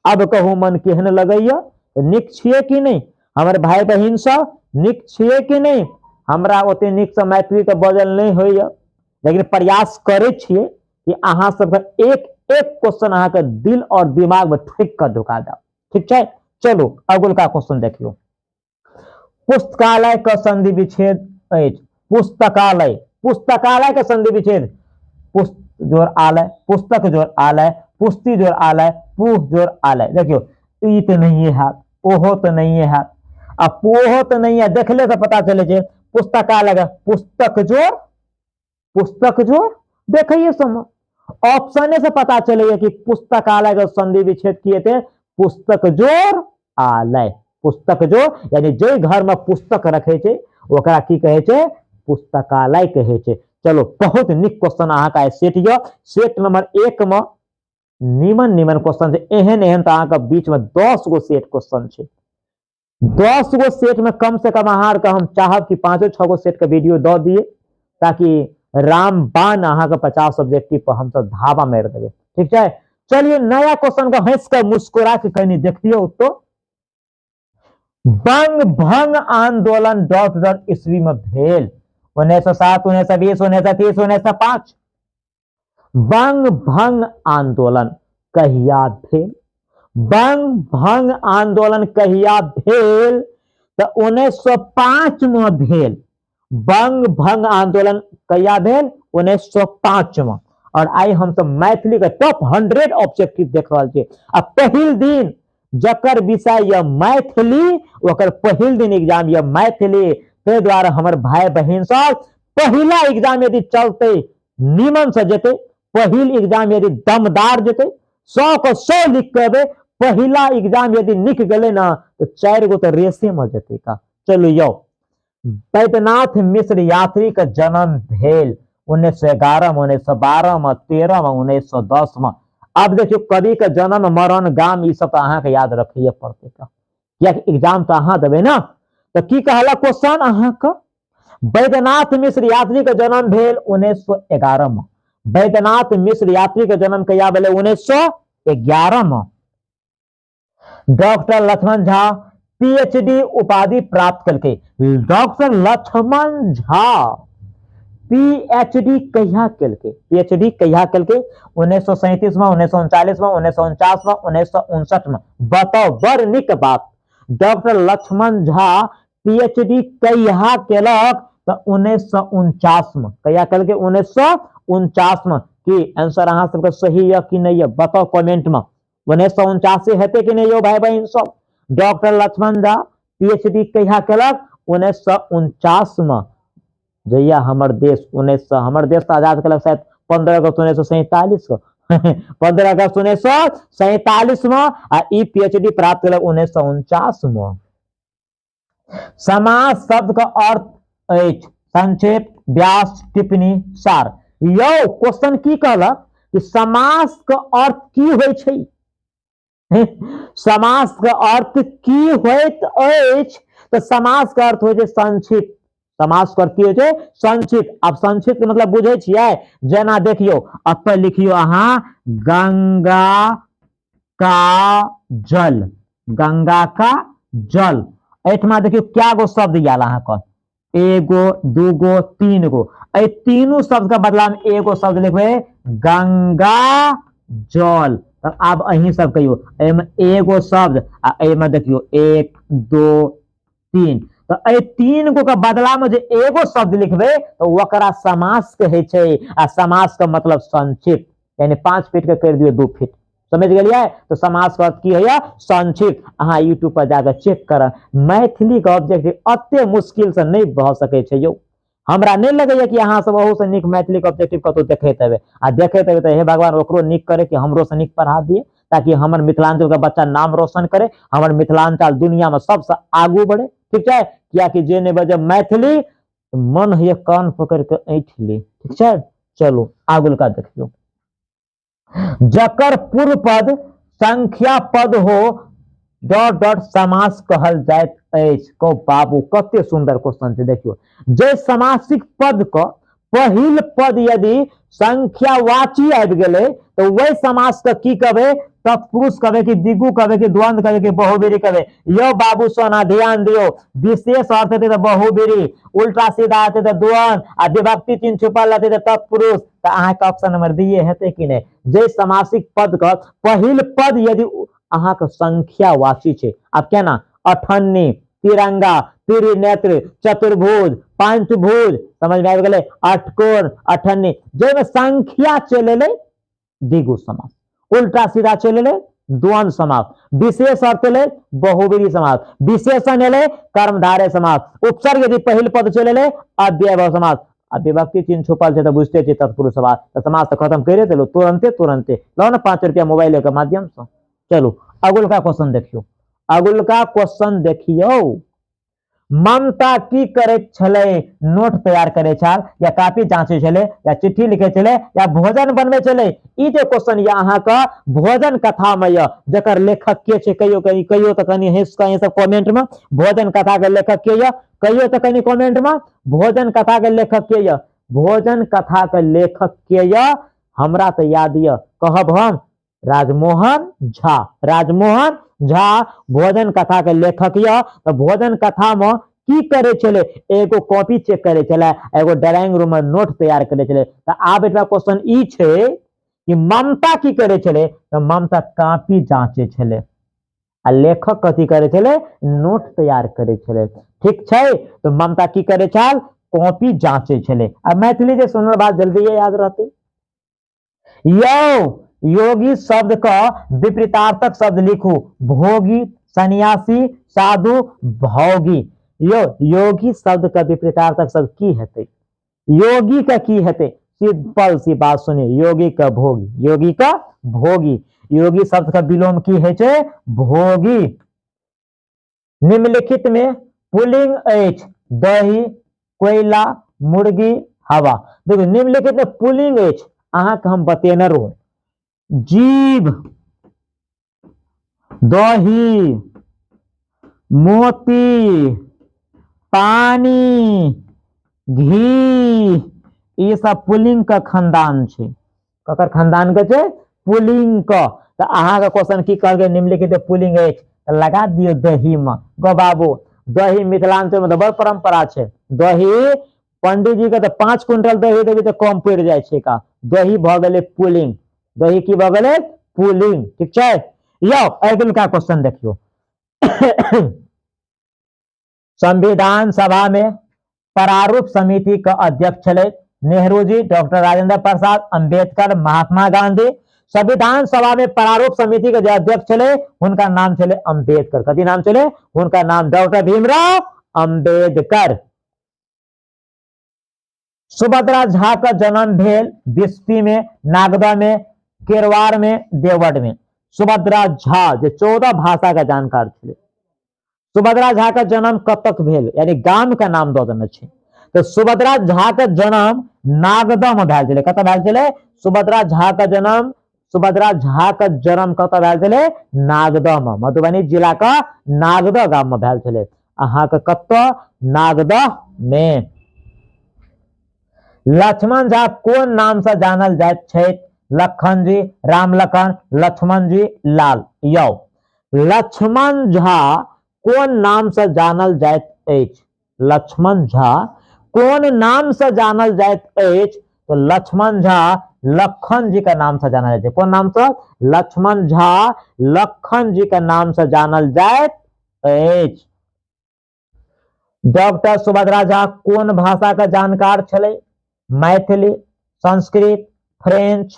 A: अब कहू मन केहन लगैया? तो निक छिए कि नहीं? हमारे भाई बहन सब निक छिए कि नहीं? हमरा ओते निक से मैथिली के बजल नहीं होइया लेकिन प्रयास करे छिए कि अहाँ सबका एक एक क्वेश्चन अहाँ के दिल और दिमाग में ठोक कर ढुका दो। ठीक है चलो अगुल का क्वेश्चन देखियो। पुस्तकालय का संधि विच्छेद। पुस्तकालय, पुस्तकालय का संधि विच्छेद पुस्त जोर आलय, पुस्तक जोर आलय, पुस्ती जोर आलय, पुह जोर आलय। देखियो ई तो नहीं है हाथ, ओहो तो नहीं है हाथ, अब पोहो तो नहीं है। देखले से पता चले जे पुस्तकालय का पुस्तक जोर, पुस्तक जोर देखिए समझ ऑप्शन से पता चले कि पुस्तकालय का संधि विच्छेद किए थे पुस्तक जोर आलय। पुस्तक जोर यानी जे घर में पुस्तक रखे छे ओकरा की कहे छे? पुस्तकालय कहे छे। चलो बहुत निक क्वेश्चन अहाँ का सेट यो। सेट नंबर 1 में निमन निमन क्वेश्चन छे। एहन एहन तो अहाँ का बीच में 10 गो सेट क्वेश्चन छे। 10 गो सेट में कम से कम अहाँ का हम चाहब कि 5-6 गो सेट का वीडियो दो दिए ताकि रामबान अहाँ का 50 ऑब्जेक्टिव पर हम सब धावा मार देवे। ठीक है चलिए नया क्वेश्चन का हंस कर मुस्कुरा के कहीं देखियो तो बंग भंग आंदोलन डॉट डॉट ईस्वी में भेल 1907, 1920, 1930, 1905। बंग भंग आंदोलन कहिया भेल? बंग भंग आंदोलन कहिया भेल? तो 1905 में भेल। बंग भंग आंदोलन कहिया भेल? 1905 में। और आई हम सब मैथिली का टॉप 100 ऑब्जेक्टिव देख रहा छे। अब पहिल दिन जकर विषय यह मैथिली ओकर पहिल दिन एग्जाम यह मैथिली। ते द्वारा हमर भाई बहन सब पहला एग्जाम यदि चलते निमन से जेते, पहिल एग्जाम यदि दमदार जेते 100 को 100 लिख के पहिला एग्जाम यदि निक गले ना तो 4 गो तो रेसे में जेते का। चलो यो बैद्यनाथ मिश्र यात्री का जन्म भेल 1911 में, 1912 में, 13 में, 1910 में। अब देखियो कवि का जन्म मरण गाम ये सब तो अहाँ के याद रखिए पड़ते का या एग्जाम तो अहाँ देवे ना। तो की कहला क्वेश्चन अहाँ का? बैद्यनाथ मिश्र यात्री का जन्म भेल 1911 में। बैद्यनाथ मिश्र यात्री का जन्म कहिया भेल? 1911 में। डॉक्टर लक्ष्मण झा पीएचडी उपाधि प्राप्त करके। डॉक्टर लक्ष्मण झा पीएचडी कहिया केलके? पीएचडी कहिया केलके? 1937 में, 1939 में, 1949 में, 1959 में। बताओ, बड़ निक बात। डॉक्टर लक्ष्मण झा पीएचडी कहिया केलक? तो 1949 में। कहिया केलके? 1949 में। कि आंसर अहाँ सबके सही है कि नहीं है? बताओ कमेंट में। 1949 हेते कि नहीं हो भाई बहन सब? डॉक्टर लक्ष्मण झा पीएचडी कहिया केलक? 1949 में। जहिया हमर देश हमर देश तो आजाद केलक शायद 15 अगस्त 1947 को। 15 अगस्त 1947 में। आ ई पीएचडी प्राप्त केलक 1949 में। समास शब्द का अर्थ अछि संक्षेप, व्यास, टिप्पणी, सार। यो क्वेश्चन की कहलक कि समास का अर्थ की होय छै? समास का अर्थ की होइत अछि? तो समास का अर्थ हो छै संक्षिप्त। समास का अर्थ की हो छै? संक्षिप्त। अब संक्षिप्त के मतलब बुझे छियै? जेना देखियो, अब लिखियो अहाँ गंगा का जल। गंगा का जल। एठमा देखियो क्या गो शब्द आयल अहाँ का? एगो, दूगो, तीन गो। ए तीनों शब्द का बदला में एगो शब्द लिखबे गंगा जल। तब अब अही सब कहियो एमे एगो शब्द आ एमे देखियो 1 2 3। तो ए तीन गो का बदला में जे एगो शब्द लिखबे तो वकरा समास कहे छै। आ समास का मतलब संक्षिप्त, यानी 5 फीट के कर दियो 2 फीट। समझ गलिए? तो समास का अर्थ की है? संक्षिप्त। अहाँ यूट्यूब पर जाकर चेक कर। मैथिली का ऑब्जेक्टिव अत्ते मुश्किल से नहीं भ सके छै यौ। हमरा नहीं लगे कि अहाँ सब ओहू से निक मैथिली के ऑब्जेक्टिव कतो देखैत हेबे। आ देखैत हेबे तो हे भगवान ओकरो निक करे कि हमरो से निक पढ़ा दिए, ताकि हमर मिथिलांचल का बच्चा नाम रोशन करे, हमर मिथिलांचल दुनिया में सबसे आगू बढ़े। ठीक है? किया कि जे ने बजे मैथिली मन है कान पकड़ के ऐठ ले। ठीक है? चलो आगुल का देखियो। जकर पूर्व पद संख्या पद हो डॉट डॉट समास कहल जाइत अछि। को बाबू कते सुंदर क्वेश्चन छै। देखियो, जे समासिक पद को पहिल पद यदि संख्यावाची आबि गेले तो वही समास का की कहबे? तत्पुरुष कहबे कि द्विगु कहबे कि द्वंद्व कहबे कि बहुब्रीहि कहबे? यो बाबू सोना ध्यान दियो। विशेष अर्थ हेतै तो बहुब्रीहि, उल्टा सीधा हेतै तो द्वंद्व, आ विभक्ति चिन्ह छुपल रहतै तो तत्पुरुष। तो अहाँ के ऑप्शन नंबर बी हेतै कि नहीं? जे समासिक पद का पहिल पद यदि अहाँ के संख्यावाची छै। अब केना? अठन्नी, तिरंगा, त्रिनेत्र, चतुर्भुज, पंचभुज। समझ में आबि गेलै? अठकोण, अठन्नी। जेमे संख्या चल एलै द्विगु समास, उल्टा सीधा चल एलै द्वंद्व समास, विशेष अर्थ एलै बहुब्रीहि समास, विशेषण एलै कर्मधारय समास, उपसर्ग यदि पहिल पद चल एलै अव्ययभाव समास, आ विभक्ति चिन्ह छुपल छै तो बुझते छी तत्पुरुष समास। तो समास तो खत्म करे देलो तुरंते तुरंते। लो ना 5 रुपया मोबाइल के माध्यम से। चलो अगुल का क्वेश्चन देखियो। अगुल का क्वेश्चन देखियो। ममता की करे छले? नोट तैयार करे छल, या कॉपी जांचे छले, या चिट्ठी लिखे छले, या भोजन बनवे छले? ई जे क्वेश्चन या अहाँ का भोजन कथा में या जकर लेखक के छे? कहियो तो कनी हिस कहीं सब कमेंट में। भोजन कथा के लेखक के या? कहियो तो कनी कमेंट में। भोजन कथा के लेखक के या? भोजन कथा के लेखक के या? हमरा तो याद या, कहब हम राजमोहन झा। राजमोहन झा भोजन कथा के लेखक या। तो भोजन कथा में की करे छले? एगो कॉपी चेक करे छले, एगो ड्राइंग रूम में नोट तैयार करे छले। तो आब एकटा क्वेश्चन ई छे कि ममता की करे छले? तो ममता कॉपी जांचे छले, आ लेखक कथी करे छले? नोट तैयार करे छले। ठीक छे? तो ममता की करे छल? कॉपी जांचे छले। अब मैथिली जे सुनल बात जल्दी याद रहते। यो योगी शब्द का विपरीतार्थक शब्द लिखू। भोगी, सन्यासी, साधु, भोगी। यो योगी शब्द का विपरीतार्थक शब्द की हेते? योगी का की हेते? सिंपल सी बात सुनिए, योगी का भोगी। योगी का भोगी। योगी शब्द का विलोम की है छे? भोगी। निम्नलिखित में पुल्लिंग एच दही, कोयला, मुर्गी, हवा। देखो निम्नलिखित में पुल्लिंग एच अहाँ के हम बतेने रहूं। जीभ, दही, मोती, पानी, घी, ये सब पुल्लिंग का खानदान छे। ककर खानदान के छे? पुल्लिंग का। तो अहाँ का क्वेश्चन की कहल गए? निम्नलिखित पुल्लिंग एच, लगा दियो दही में। गो बाबू, दही मिथिलांचल में तो बड़ परंपरा छे। दही पंडित जी के तो 5 क्विंटल दही देवी तो कम पड़ जाए छे का दही भ गेले पुलिंग दही की भ गेले पुलिंग ठीक छे। यो अगला का क्वेश्चन देखियो संविधान सभा में प्रारूप समिति का अध्यक्ष छले नेहरू जी, डॉक्टर राजेंद्र प्रसाद, अंबेडकर, महात्मा गांधी। संविधान सभा में प्रारूप समिति के जो अध्यक्ष छले उनका नाम छले अंबेडकर। कथी नाम छले? उनका नाम डॉक्टर भीमराव अंबेडकर। सुभद्रा झा का जन्म भेल बिस्फी में, नागदा में, केरवार में, देवगढ़ में। सुभद्रा झा जो 14 भाषा का जानकार थे। सुभद्रा झा का जन्म कतक भेल यानी गाम का नाम दो देने छे। तो सुभद्रा झा का जन्म नागदा में भेल छले। कत भेल छले? सुभद्रा झा का जन्म कत भेल छले? नागदा में, मधुबनी जिला का नागदा गांव में भेल छले। अहाँ के कत? नागदा में। लक्ष्मण झा कोन नाम से जानल जाइत छे? लखन जी, राम लखन, लक्ष्मण जी, लाल। यो लक्ष्मण झा कोन नाम से जानल जाइत अछि? लक्ष्मण झा कोन नाम से जानल जाइत अछि? तो लक्ष्मण झा लखन जी का नाम से जानल जाइत। कौन नाम से? लक्ष्मण झा लखन जी का नाम से जानल जाइत अछि। डॉक्टर सुभद्रा झा कौन भाषा का जानकार छले? मैथिली, संस्कृत, फ्रेंच,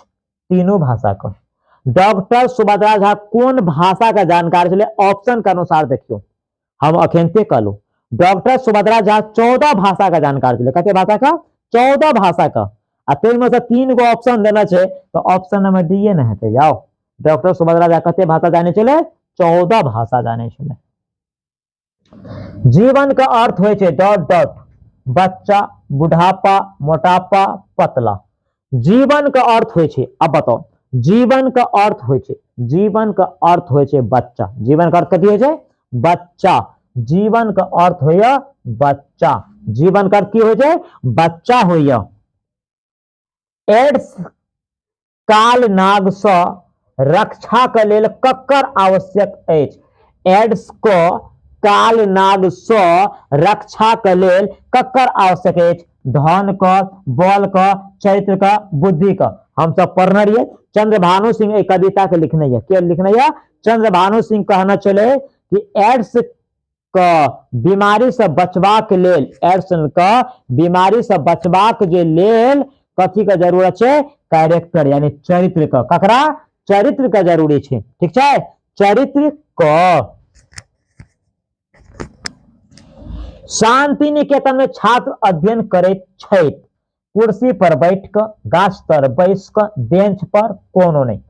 A: तीनों भाषा का। डॉक्टर सुभद्रा झा कौन भाषा का जानकार छले? ऑप्शन के अनुसार देखियो हम अखनते कहलू डॉक्टर सुभद्रा झा 14 भाषा का जानकार छले। कते भाषा का? 14 भाषा का। आ तेल में से 3 गो ऑप्शन देना छे तो ऑप्शन नंबर डी न हेते। जाओ डॉक्टर सुभद्रा झा कते भाषा जाने छले? 14 भाषा जाने छले। जीवन का अर्थ होय छे डॉट डॉट बच्चा, बुढ़ापा, मोटापा, पतला। जीवन का अर्थ होय छे, अब बताओ जीवन का अर्थ होय छे, जीवन का अर्थ होय छे बच्चा। जीवन का अर्थ कथी होय छे? बच्चा। जीवन का अर्थ होय बच्चा। जीवन का अर्थ की होय छे? बच्चा होय। एड्स काल नाग से रक्षा के लेल ककर आवश्यक अछि? एड्स को काल नाग से रक्षा के लेल ककर आवश्यक अछि? धन का, बल का, चरित्र का, बुद्धि का। हम सब पढ़ने रहिए चंद्रभानु सिंह एक कविता के लिखने है। क्या लिखने है? चंद्रभानु सिंह कहना चले कि एड्स का बीमारी से बचबाक लेल, एड्स का बीमारी से बचबाक जे लेल कथी का जरूरत है? कैरेक्टर यानी चरित्र का। ककरा? चरित्र का जरूरी है। ठीक है? चरित्र का। शांति निकेतन में छात्र अध्ययन करे छे कुर्सी पर बैठ कर, गाछ तर बैस कर, बेंच पर, कोनो नहीं।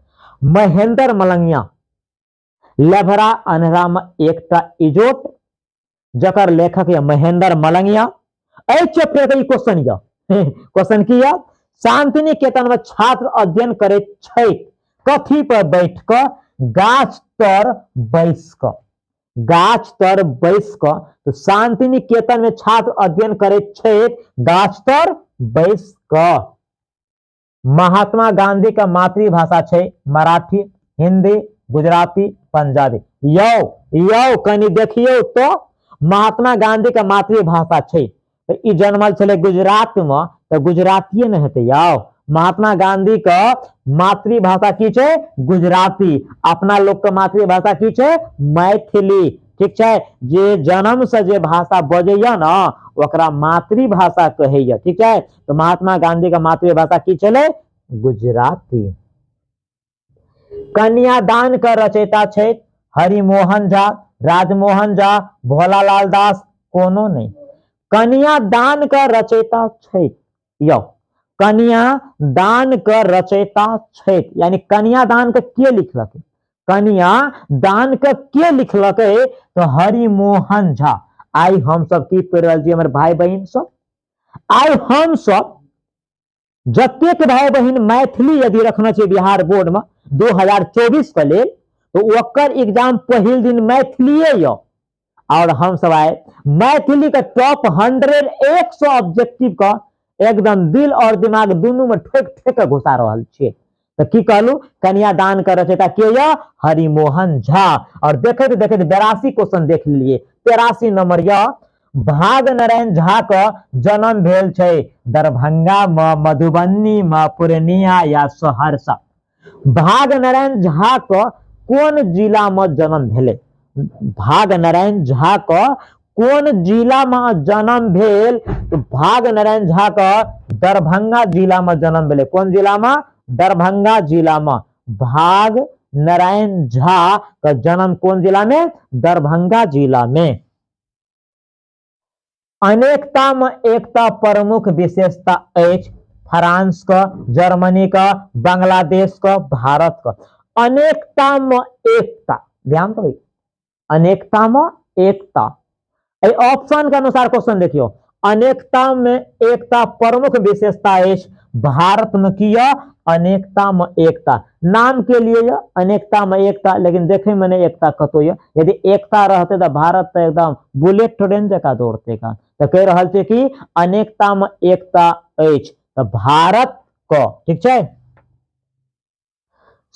A: महेंद्र मलंगिया लेभरा अनहरा में एकटा इजोट जकर लेखक है महेंद्र मलंगिया। चैप्टर का क्वेश्चन या क्वेश्चन की या शांति निकेतन में छात्र अध्ययन करे छे कथी पर बैठ कर? गाछ तर बैस कर। गाछ तर बैस कर। तो शांति निकेतन में छात्र अध्ययन करे छे गाछ तर बैस कर। महात्मा गांधी का मातृभाषा छे मराठी, हिंदी, गुजराती, पंजाबी। यो कनी देखियो तो महात्मा गांधी का मातृभाषा छे तो ई जन्मल छले गुजरात में तो गुजराती न हेते। याओ महात्मा गांधी का मातृभाषा की छे? गुजराती। अपना लोग का मातृभाषा की छे? मैथिली। ठीक है? जे जन्म से जे भाषा बजैया ना ओकरा मातृभाषा कहेया। ठीक है? तो महात्मा गांधी का मातृभाषा की छले? गुजराती। कन्यादान का रचयिता छे हरिमोहन झा, राजमोहन झा, भोलालाल दास, कोनो नहीं। कन्यादान का रचयिता छे यो कन्यादान का रचयिता छे यानी कन्यादान का के लिखलक? कन्यादान का के लिखलक? तो हरिमोहन झा। आई हम सब की पढ़ रहल छी हमर भाई बहन सब? आई हम सब जतेक भाई बहन मैथिली यदि रखना चाहिए बिहार बोर्ड में 2024 के लेल तो ओकर एग्जाम पहिल दिन मैथिलीए यो। और हम सब आए मैथिली का टॉप 100 100 ऑब्जेक्टिव का एकदम दिल और दिमाग दोनों में ठोक ठोक घुसा रहल छे। तो की कहलू? कन्यादान का रचयिता के या? हरिमोहन झा। और देखते देखते 82 क्वेश्चन देख लिए। 83 नंबर या भाग नारायण झा का जन्म भेल छै दरभंगा में, मधुबनी में, पूर्णिया या सहरसा। भाग नारायण झा का कौन जिला में जन्म भेले? भाग नारायण झा का कौन जिला में जन्म भेल? तो भाग नारायण झा का दरभंगा जिला में जन्म भेले। कौन जिला में? दरभंगा जिला में। भाग नारायण झा का जन्म कौन जिला में? दरभंगा जिला में। अनेकता में एकता प्रमुख विशेषता अछि। फ्रांस का, जर्मनी का, बांग्लादेश का, भारत का। अनेकता में एकता, ध्यान दो, अनेकता में एकता। ऑप्शन के अनुसार क्वेश्चन देखियो। अनेकता में एकता प्रमुख विशेषता अछि। भारत में किया अनेकता में एकता, नाम के लिए यह अनेकता में एकता, लेकिन देखे में नहीं एकता कतो ये। यदि एकता रहते तो भारत तो एकदम बुलेट ट्रेन जका दौड़ते का। तो कह रहा है कि अनेकता में एकता अछि तो भारत को, ठीक है।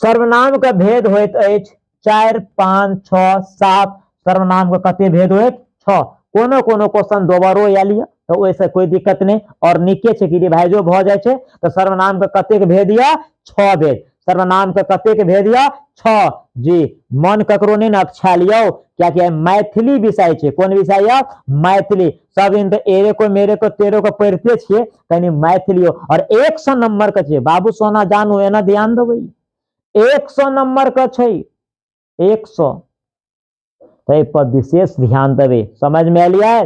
A: सर्वनाम का भेद होइत अछि 4, 5, 6, 7। सर्वनाम का कते भेद होइत? 6। कोनो कोनो क्वेश्चन दोबारो या लिया तो वैसे कोई दिक्कत नहीं। और नीचे से कि रिवाइजो भ जाय छे तो सर्वनाम का कते के भेद या? 6 भेद। सर्वनाम का कते के भेद या? 6 जी। मन ककरो नहीं अच्छा लियो, क्या क्या मैथिली विषय छे। कौन विषय या? मैथिली। सब दिन तो एरे को मेरे को तेरे को पढ़ते छे, कनी मैथिली। और 100 नंबर का छे बाबू सोना जानू, एना ध्यान दो भाई। 100 नंबर का छे, 100। तो पर विशेष ध्यान देवे, समझ में आलिया?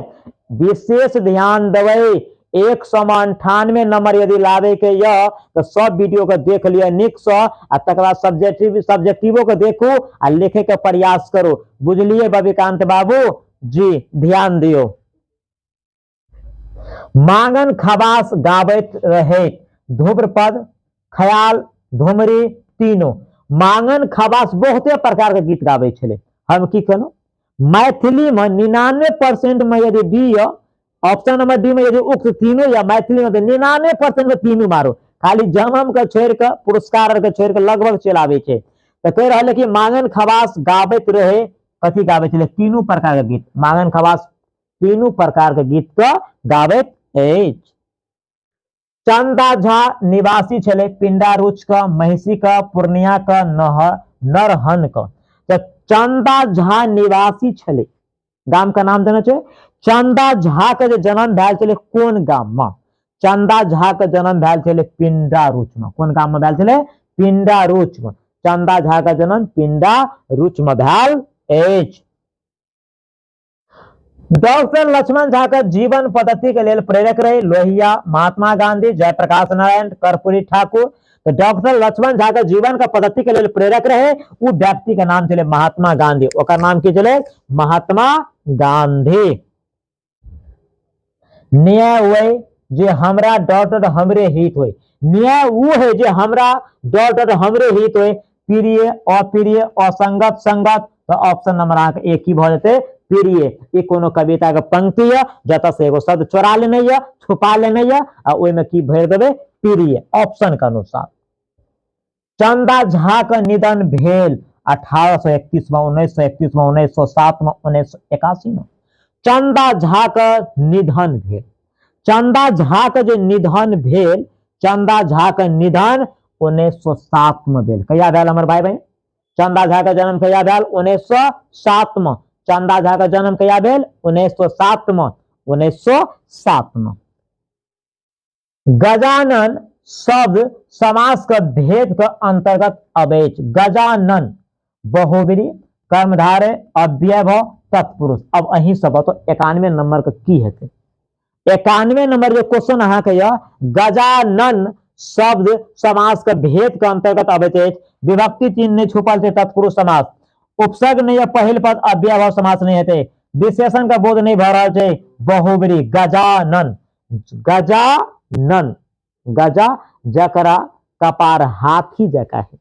A: विशेष ध्यान देवे। 198 नंबर यदि लावे के या तो सब वीडियो को देख लिया निक से, तक बाद सब्जेक्टिवो को देखो आ लिखे के प्रयास करो। बुझलिए बबिकांत बाबू जी? ध्यान दियो। मांगन खबास गावैत रहे, ध्रुपद, ख्याल, धुमरी तीनों। मांगन खबास बहुते प्रकार के गीत गावे छले। हम की करो मैथिली में 99% में यदि डी ऑप्शन नंबर डी में यदि उक्त तीनों या मैथिली में 99% में तीनों मारो। खाली जन्म के छोड़ के पुरस्कार के छोड़ के लगभग चलावे छे। तो कह रहा है कि मांगन खबास गावैत रहे, कथी गावे छले? तीनों प्रकार के गीत। मांगन खबास तीनों प्रकार के गीत का गावैत अछि। चंदा झा निवासी छले पिंडारुच का, महिषी का, पूर्णिया का, नरहन का। तो चंदा झा निवासी छले, गाम का नाम देना चाहिए। चंदा झा का जो जन्म भेल छले कौन गाम में? चंदा झा का जन्म भेल छले पिंडारुच में। कौन गाम में भेल छले? पिंडारुच में। चंदा झा का जन्म पिंडारुच में भेल अछि। डॉक्टर लक्ष्मण झा का जीवन पद्धति के लिए प्रेरक रहे लोहिया, महात्मा गांधी, जयप्रकाश नारायण, कर्पूरी ठाकुर। तो डॉक्टर लक्ष्मण झा का जीवन का पद्धति के लिए प्रेरक रहे वो व्यक्ति का नाम चले महात्मा गांधी। ओकर नाम की चले? महात्मा गांधी। न्याय हुए जे हमरा डॉक्टर हमरे हित हुए। न्याय वो है जे हमरा डॉक्टर हमरे हित हुए। प्रिय, अप्रिय, असंगत, संगत। तो ऑप्शन नंबर एक ही भ जेते प्रिय। ये कोनो कविता के पंक्ति है जत से एगो शब्द चोरा लेने है, छुपा लेने है, और ओय में की भर देबे? प्रिय, ऑप्शन के अनुसार। चंदा झा का निधन भेल 1831 में, 1931 में, 1907 में, 1981 में। चंदा झा का निधन भेल। चंदा झा का जो निधन भेल, चंदा झा का निधन 1907 में भेल। कहिया भेल हमर भाई बहन? चंदा झा का जन्म कहिया भेल? 1907 में। चंदा झा का जन्म कहिया भेल? 1907 में। 1907 में। गजानन शब्द समास का भेद का अंतर्गत अवैच। गजानन बहुब्रीहि, कर्मधारय, अव्ययभाव, तत्पुरुष। अब अही सब तो 91 नंबर का की है? 91 नंबर जो क्वेश्चन अहा के गजानन शब्द समास का भेद का अंतर्गत अवैच। विभक्ति चिन्ह नहीं छुपल थे, तत्पुरुष समास। उपसर्ग नहीं है, पहिल पद अव्ययभाव समास नहीं है, विशेषण का बोध नहीं भर रहा है। बहुब्रीहि गजानन। गजानन, गजा जकरा कपार हाथी जका है,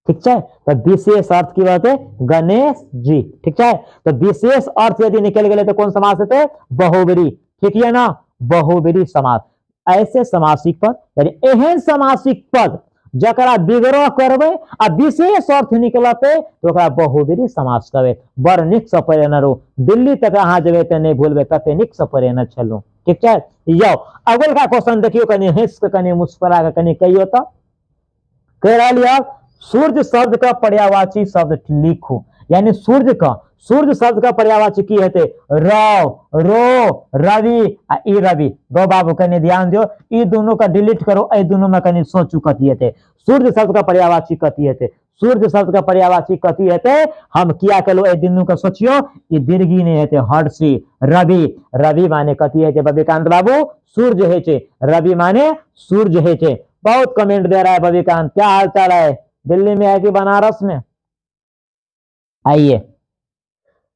A: ठीक है। तो विशेष अर्थ की बात है गणेश जी, ठीक है। तो विशेष अर्थ यदि निकल गए तो कौन समास होते? बहुब्रीहि, ठीक है ना? बहुब्रीहि समास। ऐसे समासिक पद यानी एहन समासिक पद जकरा विग्रह करबे आ विशेष अर्थ निकलते तो ओकरा बहुब्रीहि समास कहबे। बड़ नीक से पढ़ेने रहू, दिल्ली तक अहाँ जेबे तो नहीं भूलबे कते नीक से पढ़ेने छलू। ठीक है, यो अगल का क्वेश्चन देखियो, कनी हंस के कनी मुस्कुरा के कनी कहियो तो कह रहा लिया, सूर्य शब्द का पर्यायवाची शब्द लिखो। यानी सूर्य शब्द का पर्यायवाची की हेते रो रवि आ ई रवि। गो बाबू कने ध्यान दियो, ई दोनों का डिलीट करो, ए दोनों में कनी सोचू कथी हेते। सूर्य शब्द का पर्यायवाची कथी हेते, सूर्य शब्द का पर्यायवाची कथी हेते, हम किया कलो ए दोनों का सोचियो। ई दीर्घी नहीं हेते हर्षी। रवि माने कथी हेते बबिकांत बाबू, सूर्य हेचे। रवि माने सूर्य हेचे। बहुत कमेंट दे रहा है बबिकांत, क्या हाल चाल है, दिल्ली में है कि बनारस में? आइए,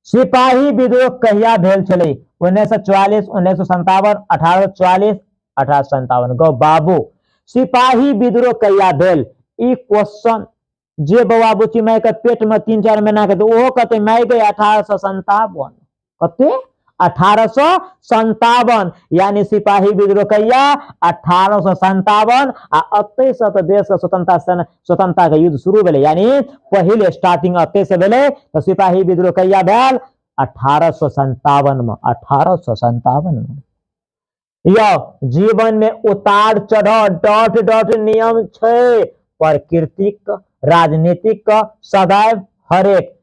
A: सिपाही विद्रोह कहिया भेल छले? 1944, 1957, 1844, 1857। गो बाबू, सिपाही विद्रोह कहिया भेल? ई क्वेश्चन जे बउआ बुची माय के पेट में 3-4 महीना के, तो ओहो कहते माय गए 1857। कते 1857। यानी सिपाही विद्रोह कहिया 1857। आ अते से तो देश के स्वतंत्रता के युद्ध शुरू भेले, यानी पहले स्टार्टिंग अते से भेले। तो सिपाही विद्रोह कहिया भेल? 1857 में। 1857 में। यो जीवन में उतार चढ़ाव डॉट डॉट नियम छे, प्राकृतिक राजनीतिक सदैव हरेक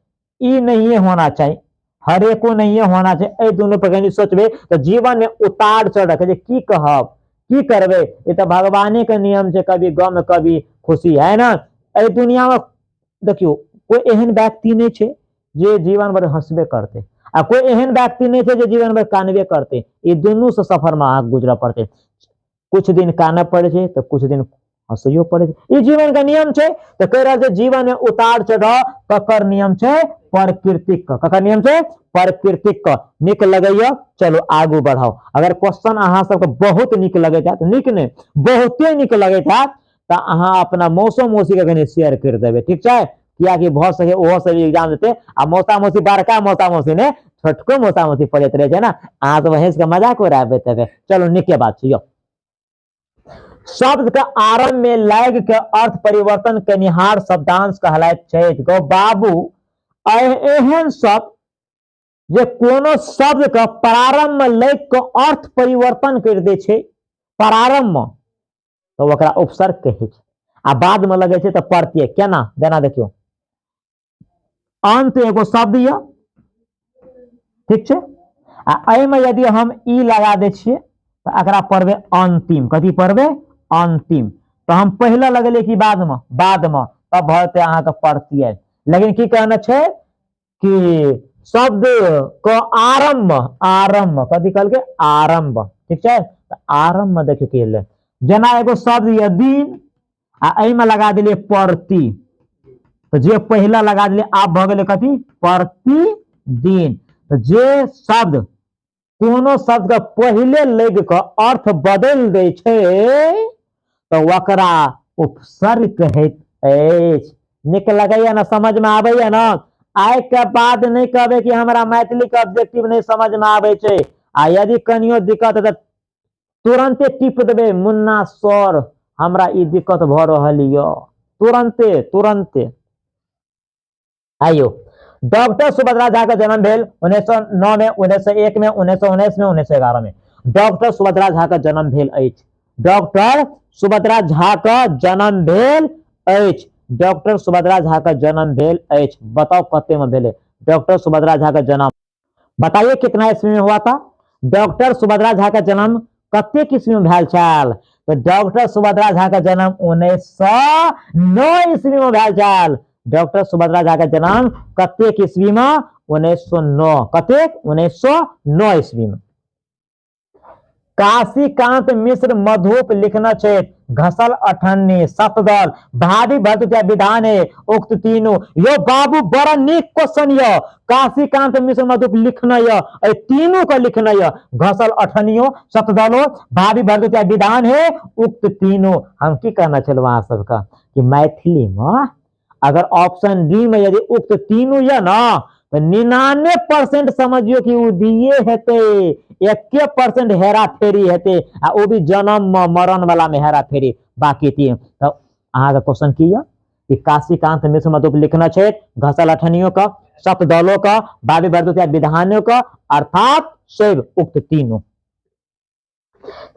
A: ई नहीं होना चाहिए, हरेक को नहीं होना चाहिए। ए दोनों पर सोचबे तो जीवन में उतार चढ़ की कहब की करबे, ये तो भगवान के नियम से, कभी गम कभी खुशी है ना। ए दुनिया में देखियो कोई एहन व्यक्ति नहीं छे जे जीवन भर हंसबे करते, आ कोई एहन व्यक्ति नहीं छे जे जीवन भर कानबे करते। ये दोनों से सफर में आग गुजरा पड़ते। कुछ दिन कान पड़े छे तो कुछ दिन हंसियो पड़े छे, ये जीवन का नियम छे। तो कह रहा है जीवन में उतार चढ़ाव ककर नियम छे? प्राकृतिक का। ककर नियम छे? प्राकृतिक का। निक लगैया, चलो आगू बढ़ाओ। अगर क्वेश्चन अहाँ सबके बहुत निक लगे था, तो निक ने बहुते निक लगे था, तो अहाँ अपना मौसो मौसी के कने शेयर कर देबे। ठीक है, किया कि बहुत सके ओहो सब एग्जाम देते। आ मौसा मौसी बड़का मौसा मौसी ने छोटको मौसा मौसी पढ़ते रहे ना, अहाँ तो वहीं से मजाक उड़ाबे तबे। चलो निके बात छै। शब्द का आरंभ में लैग के अर्थ परिवर्तन कनिहार शब्दांश कहलाइत छै। गो बाबू, एहन शब्द जे कोनो शब्द का प्रारंभ में लैग के अर्थ परिवर्तन कर दे छै, प्रारंभ में, तो ओकरा उपसर्ग कहे छै। आ बाद में लगे छै तो प्रत्यय। केना देना देखियो, अंत एगो शब्द या, ठीक छै, आ एमे यदि हम ई लगा दे छिए तो एकरा पढ़बे अंतिम। कथी पढ़बे? अंतिम। तो हम पहला लगले कि बाद में? बाद में, तब भरते अहाँ के प्रत्यय। लेकिन की कहना छै कि शब्द को आरंभ, आरंभ कथी कहल के? आरंभ। ठीक है, तो आरंभ में देखियो कि ले, जना एगो शब्द या दिन, आ एमे लगा दिले प्रति, तो जे पहला लगा दिले आप भ गेले कथी? प्रतिदिन। तो जे शब्द कोनो शब्द के पहले लग के अर्थ बदल दे छै, तो वकरा उपसर्ग कहैत अछि। निक लगैया ना, समझ में आबैया ना? आइ के बाद नहीं कहबे कि हमरा मैथिली के ऑब्जेक्टिव नहीं समझ में आबै छै, आ यदि कनियो दिक्कत है तो तुरंते टिप देबे, मुन्ना सर हमरा ई दिक्कत भ रहल यो, तुरंते तुरंते। आइयो, डॉक्टर सुभद्रा झा का जन्म भेल 1909 में, 1901 में, 1919 में, 1911 में। डॉक्टर सुभद्रा झा का जन्म भेल अछि। डॉक्टर सुभद्रा झा का जन्म भेल अछि। डॉक्टर सुभद्रा झा का जन्म भेल अछि। बताओ कते में भेले डॉक्टर सुभद्रा झा का जन्म? बताइए कितना ईस्वी में हुआ था? डॉक्टर सुभद्रा झा का जन्म कते ईस्वी में भेल छल? तो डॉक्टर सुभद्रा झा का जन्म 1909 ईस्वी में भेल छल। डॉक्टर सुभद्रा झा का जन्म कते ईस्वी में? 1909। कते? 1909 ईस्वी में। काशीकांत मिश्र मधुप लिखना छै, घसल अठन्नी सतदल भावी भर्तृत्व विधान है उक्त तीनों। यो बाबू बड़ा नीक क्वेश्चन यो। काशीकांत मिश्र मधुप लिखना यो, ए तीनों का लिखना यो, घसल अठनियो सतदलो भावी भर्तृत्व विधान है उक्त तीनों। हम की कहना चलो वहां सबका कि मैथिली में अगर ऑप्शन डी में यदि उक्त तीनों या ना, तो 99% समझियो कि उ दिए हेते, 1% हेरा फेरी हेते, आ वो भी जन्म मरण वाला में हेरा फेरी बाकी थी। तो अहाँ का क्वेश्चन की है कि काशीकांत मिश्र मधुप लिखना चाहिए घसल अठनियों का सप्त दलों का बाबी वर्दुत विधानों का अर्थात शैव उक्त तीनों।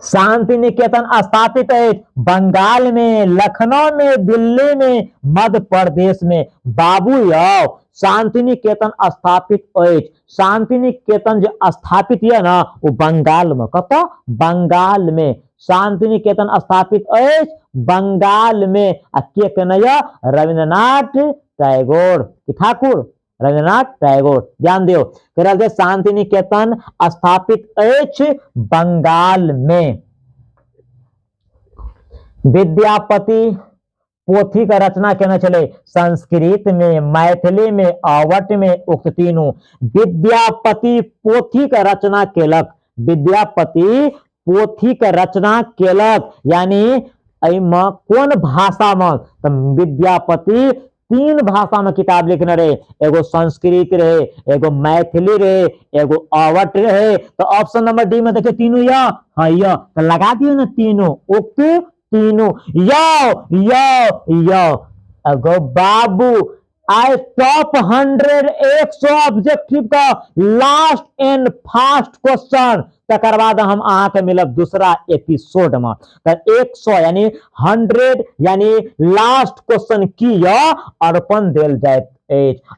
A: शांति निकेतन स्थापित है बंगाल में, लखनऊ में, दिल्ली में, मध्य प्रदेश में। बाबू यो शांति निकेतन स्थापित है, शांति निकेतन जो स्थापित है ना वो बंगाल में, कत बंगाल में शांति निकेतन स्थापित है बंगाल में। के कन्हैया रविन्द्रनाथ टैगोर ठाकुर रविन्द्रनाथ टैगोर ध्यान दियो कह शांति निकेतन स्थापित है बंगाल में। विद्यापति पोथी का रचना केना चले संस्कृत में, मैथिली में, अवट में उक्त तीनों। विद्यापति पोथी का रचना केलक, विद्यापति पोथी का रचना केलक यानी कौन भाषा में तो विद्यापति 3 भाषा में किताब लिखने रहे, एगो संस्कृत रहे, एगो मैथिली रहे, एगो अवट रहे। तो ऑप्शन नंबर डी में देखिए तीनों या हाँ या तो लगा दियो ना तीनों उक्त तीनों यो एगो बाबू आई टॉप 100 ऑब्जेक्टिव का लास्ट एंड फास्ट क्वेश्चन तकर बाद हम अहाँ के मिलब दूसरा एपिसोड में। 100 यानी 100 यानी लास्ट क्वेश्चन की अर्पण देल जाए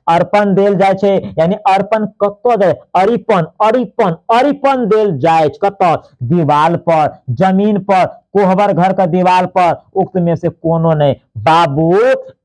A: अर्पण देल जाए छे यानी अर्पण कत जाए अरिपन अरिपन अरिपन देल जाए कत दीवाल पर, जमीन पर, कोहबर घर का दीवार पर उक्त में से कोनो नहीं। बाबू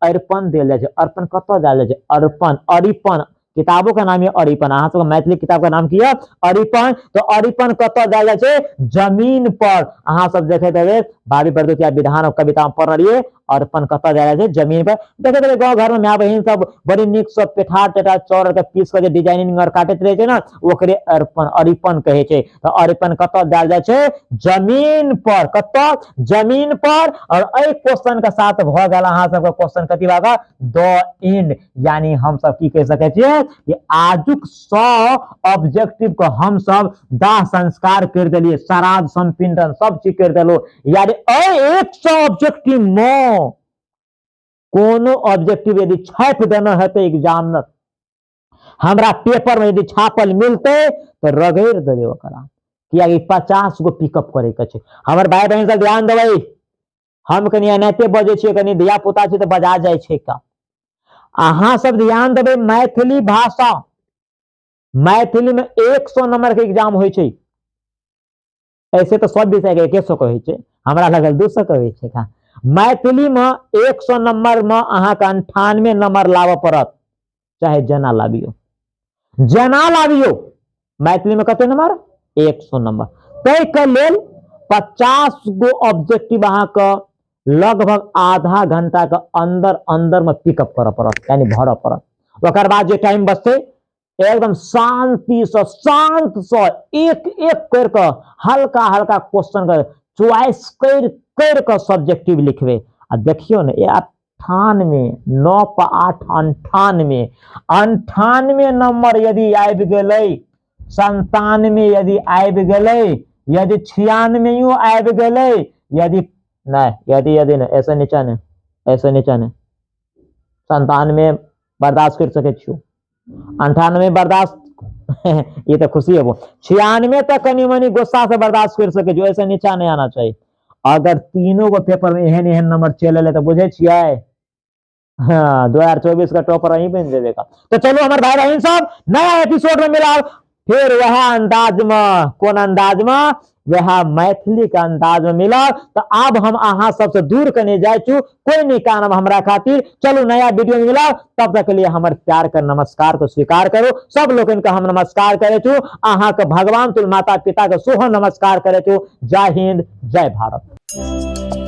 A: अर्पण देल जाए अर्पण कत जाए अर्पण अरिपन किताबों का नाम है अरिपन। अहाँ सबके मैथिली किताब का नाम की है अरिपन। तो अरिपन कत जाए जमीन पर। अहाँ सब देखे देवे भावी वर्दुत विधान और कविता पढ़ रही अर्पण कत जाए जमीन पर। देखे गाँव घर में माँ बहन सब बड़ी निक सब पेठा टेठा चौर के पीस के डिजाइनिंग और काटत रहे ना ओकरे अर्पण अरिपन कहे छे। तो अरिपन कत जाए जमीन पर, कत जमीन पर। और ए क्वेश्चन के साथ भ गल अहाँ सबके क्वेश्चन कथी भागा द एंड यानी हम सब की कह सके छिए कि आजुक 100 ऑब्जेक्टिव को हम सब दाह संस्कार कर दिलिए, श्राद्ध संपिंडन सब चीज कर दिलो। यानी 100 ऑब्जेक्टिव में कोनो ऑब्जेक्टिव यदि छाप देना है तो एग्जाम न हमरा पेपर में यदि छापल मिलते तो रगड़ देवे ओकरा किया 50 गो पिकअप करे के छे। हमर भाई बहन सब ध्यान देबै, हम कनी एनाते बजे छिए कनी धिया पुता छी तो बजा जाय छे का। अहाँ सब ध्यान देबै मैथिली भाषा, मैथिली में 100 नंबर के एग्जाम होय छे। ऐसे तो सब विषय के 100 के होय छे, हमरा लगल 200 के होय छे का। मैथिली में 100 नंबर में अहाँ का 98 नंबर लाव पड़त, चाहे जना लाबियो जना लाबियो। मैथिली में कते नंबर 100 नंबर। तय के लेल 50 गो ऑब्जेक्टिव अहाँ का लगभग आधा घंटा के अंदर अंदर में पिकअप कर पड़त यानी भर पड़त। ओकर बाद जो टाइम बचते एकदम शांति से शांत से एक एक करके हल्का हल्का क्वेश्चन का चॉइस कर के सब्जेक्टिव लिखबे। आ देखियो ना 98 9 पर 8 98 नंबर यदि आबि गेलै, 97 यदि आबि गेलै, यदि 96 आबि गेलै, यदि नहीं यदि नहीं ऐसे नीचा नहीं, ऐसे नीचा नहीं। 97 बर्दाश्त कर सके छियो, 98 बर्दाश्त ये तो खुशी है वो। 96 तक कनी मनी गुस्सा से बर्दाश्त कर सके जो, ऐसे नीचा नहीं आना चाहिए। अगर तीनों को पेपर में एहन एहन नंबर चले तो बुझे छिए हाँ 2024 का टॉपर वही बन जाएगा। तो चलो हमारे भाई बहन सब नया एपिसोड में मिला फिर वह अंदाज में, कौन अंदाज में, वह मैथिली का अंदाज में मिला। तो अब हम अहाँ सबसे दूर करने जाए चु कोई नहीं काम हमरा खातिर। चलो नया वीडियो में मिला, तब तक के लिए हमारे प्यार का नमस्कार को स्वीकार करो। सब लोग इनका हम नमस्कार करे छु, अहाँ के भगवान तुल माता पिता के सोह नमस्कार करे छु। जय हिंद जय भारत।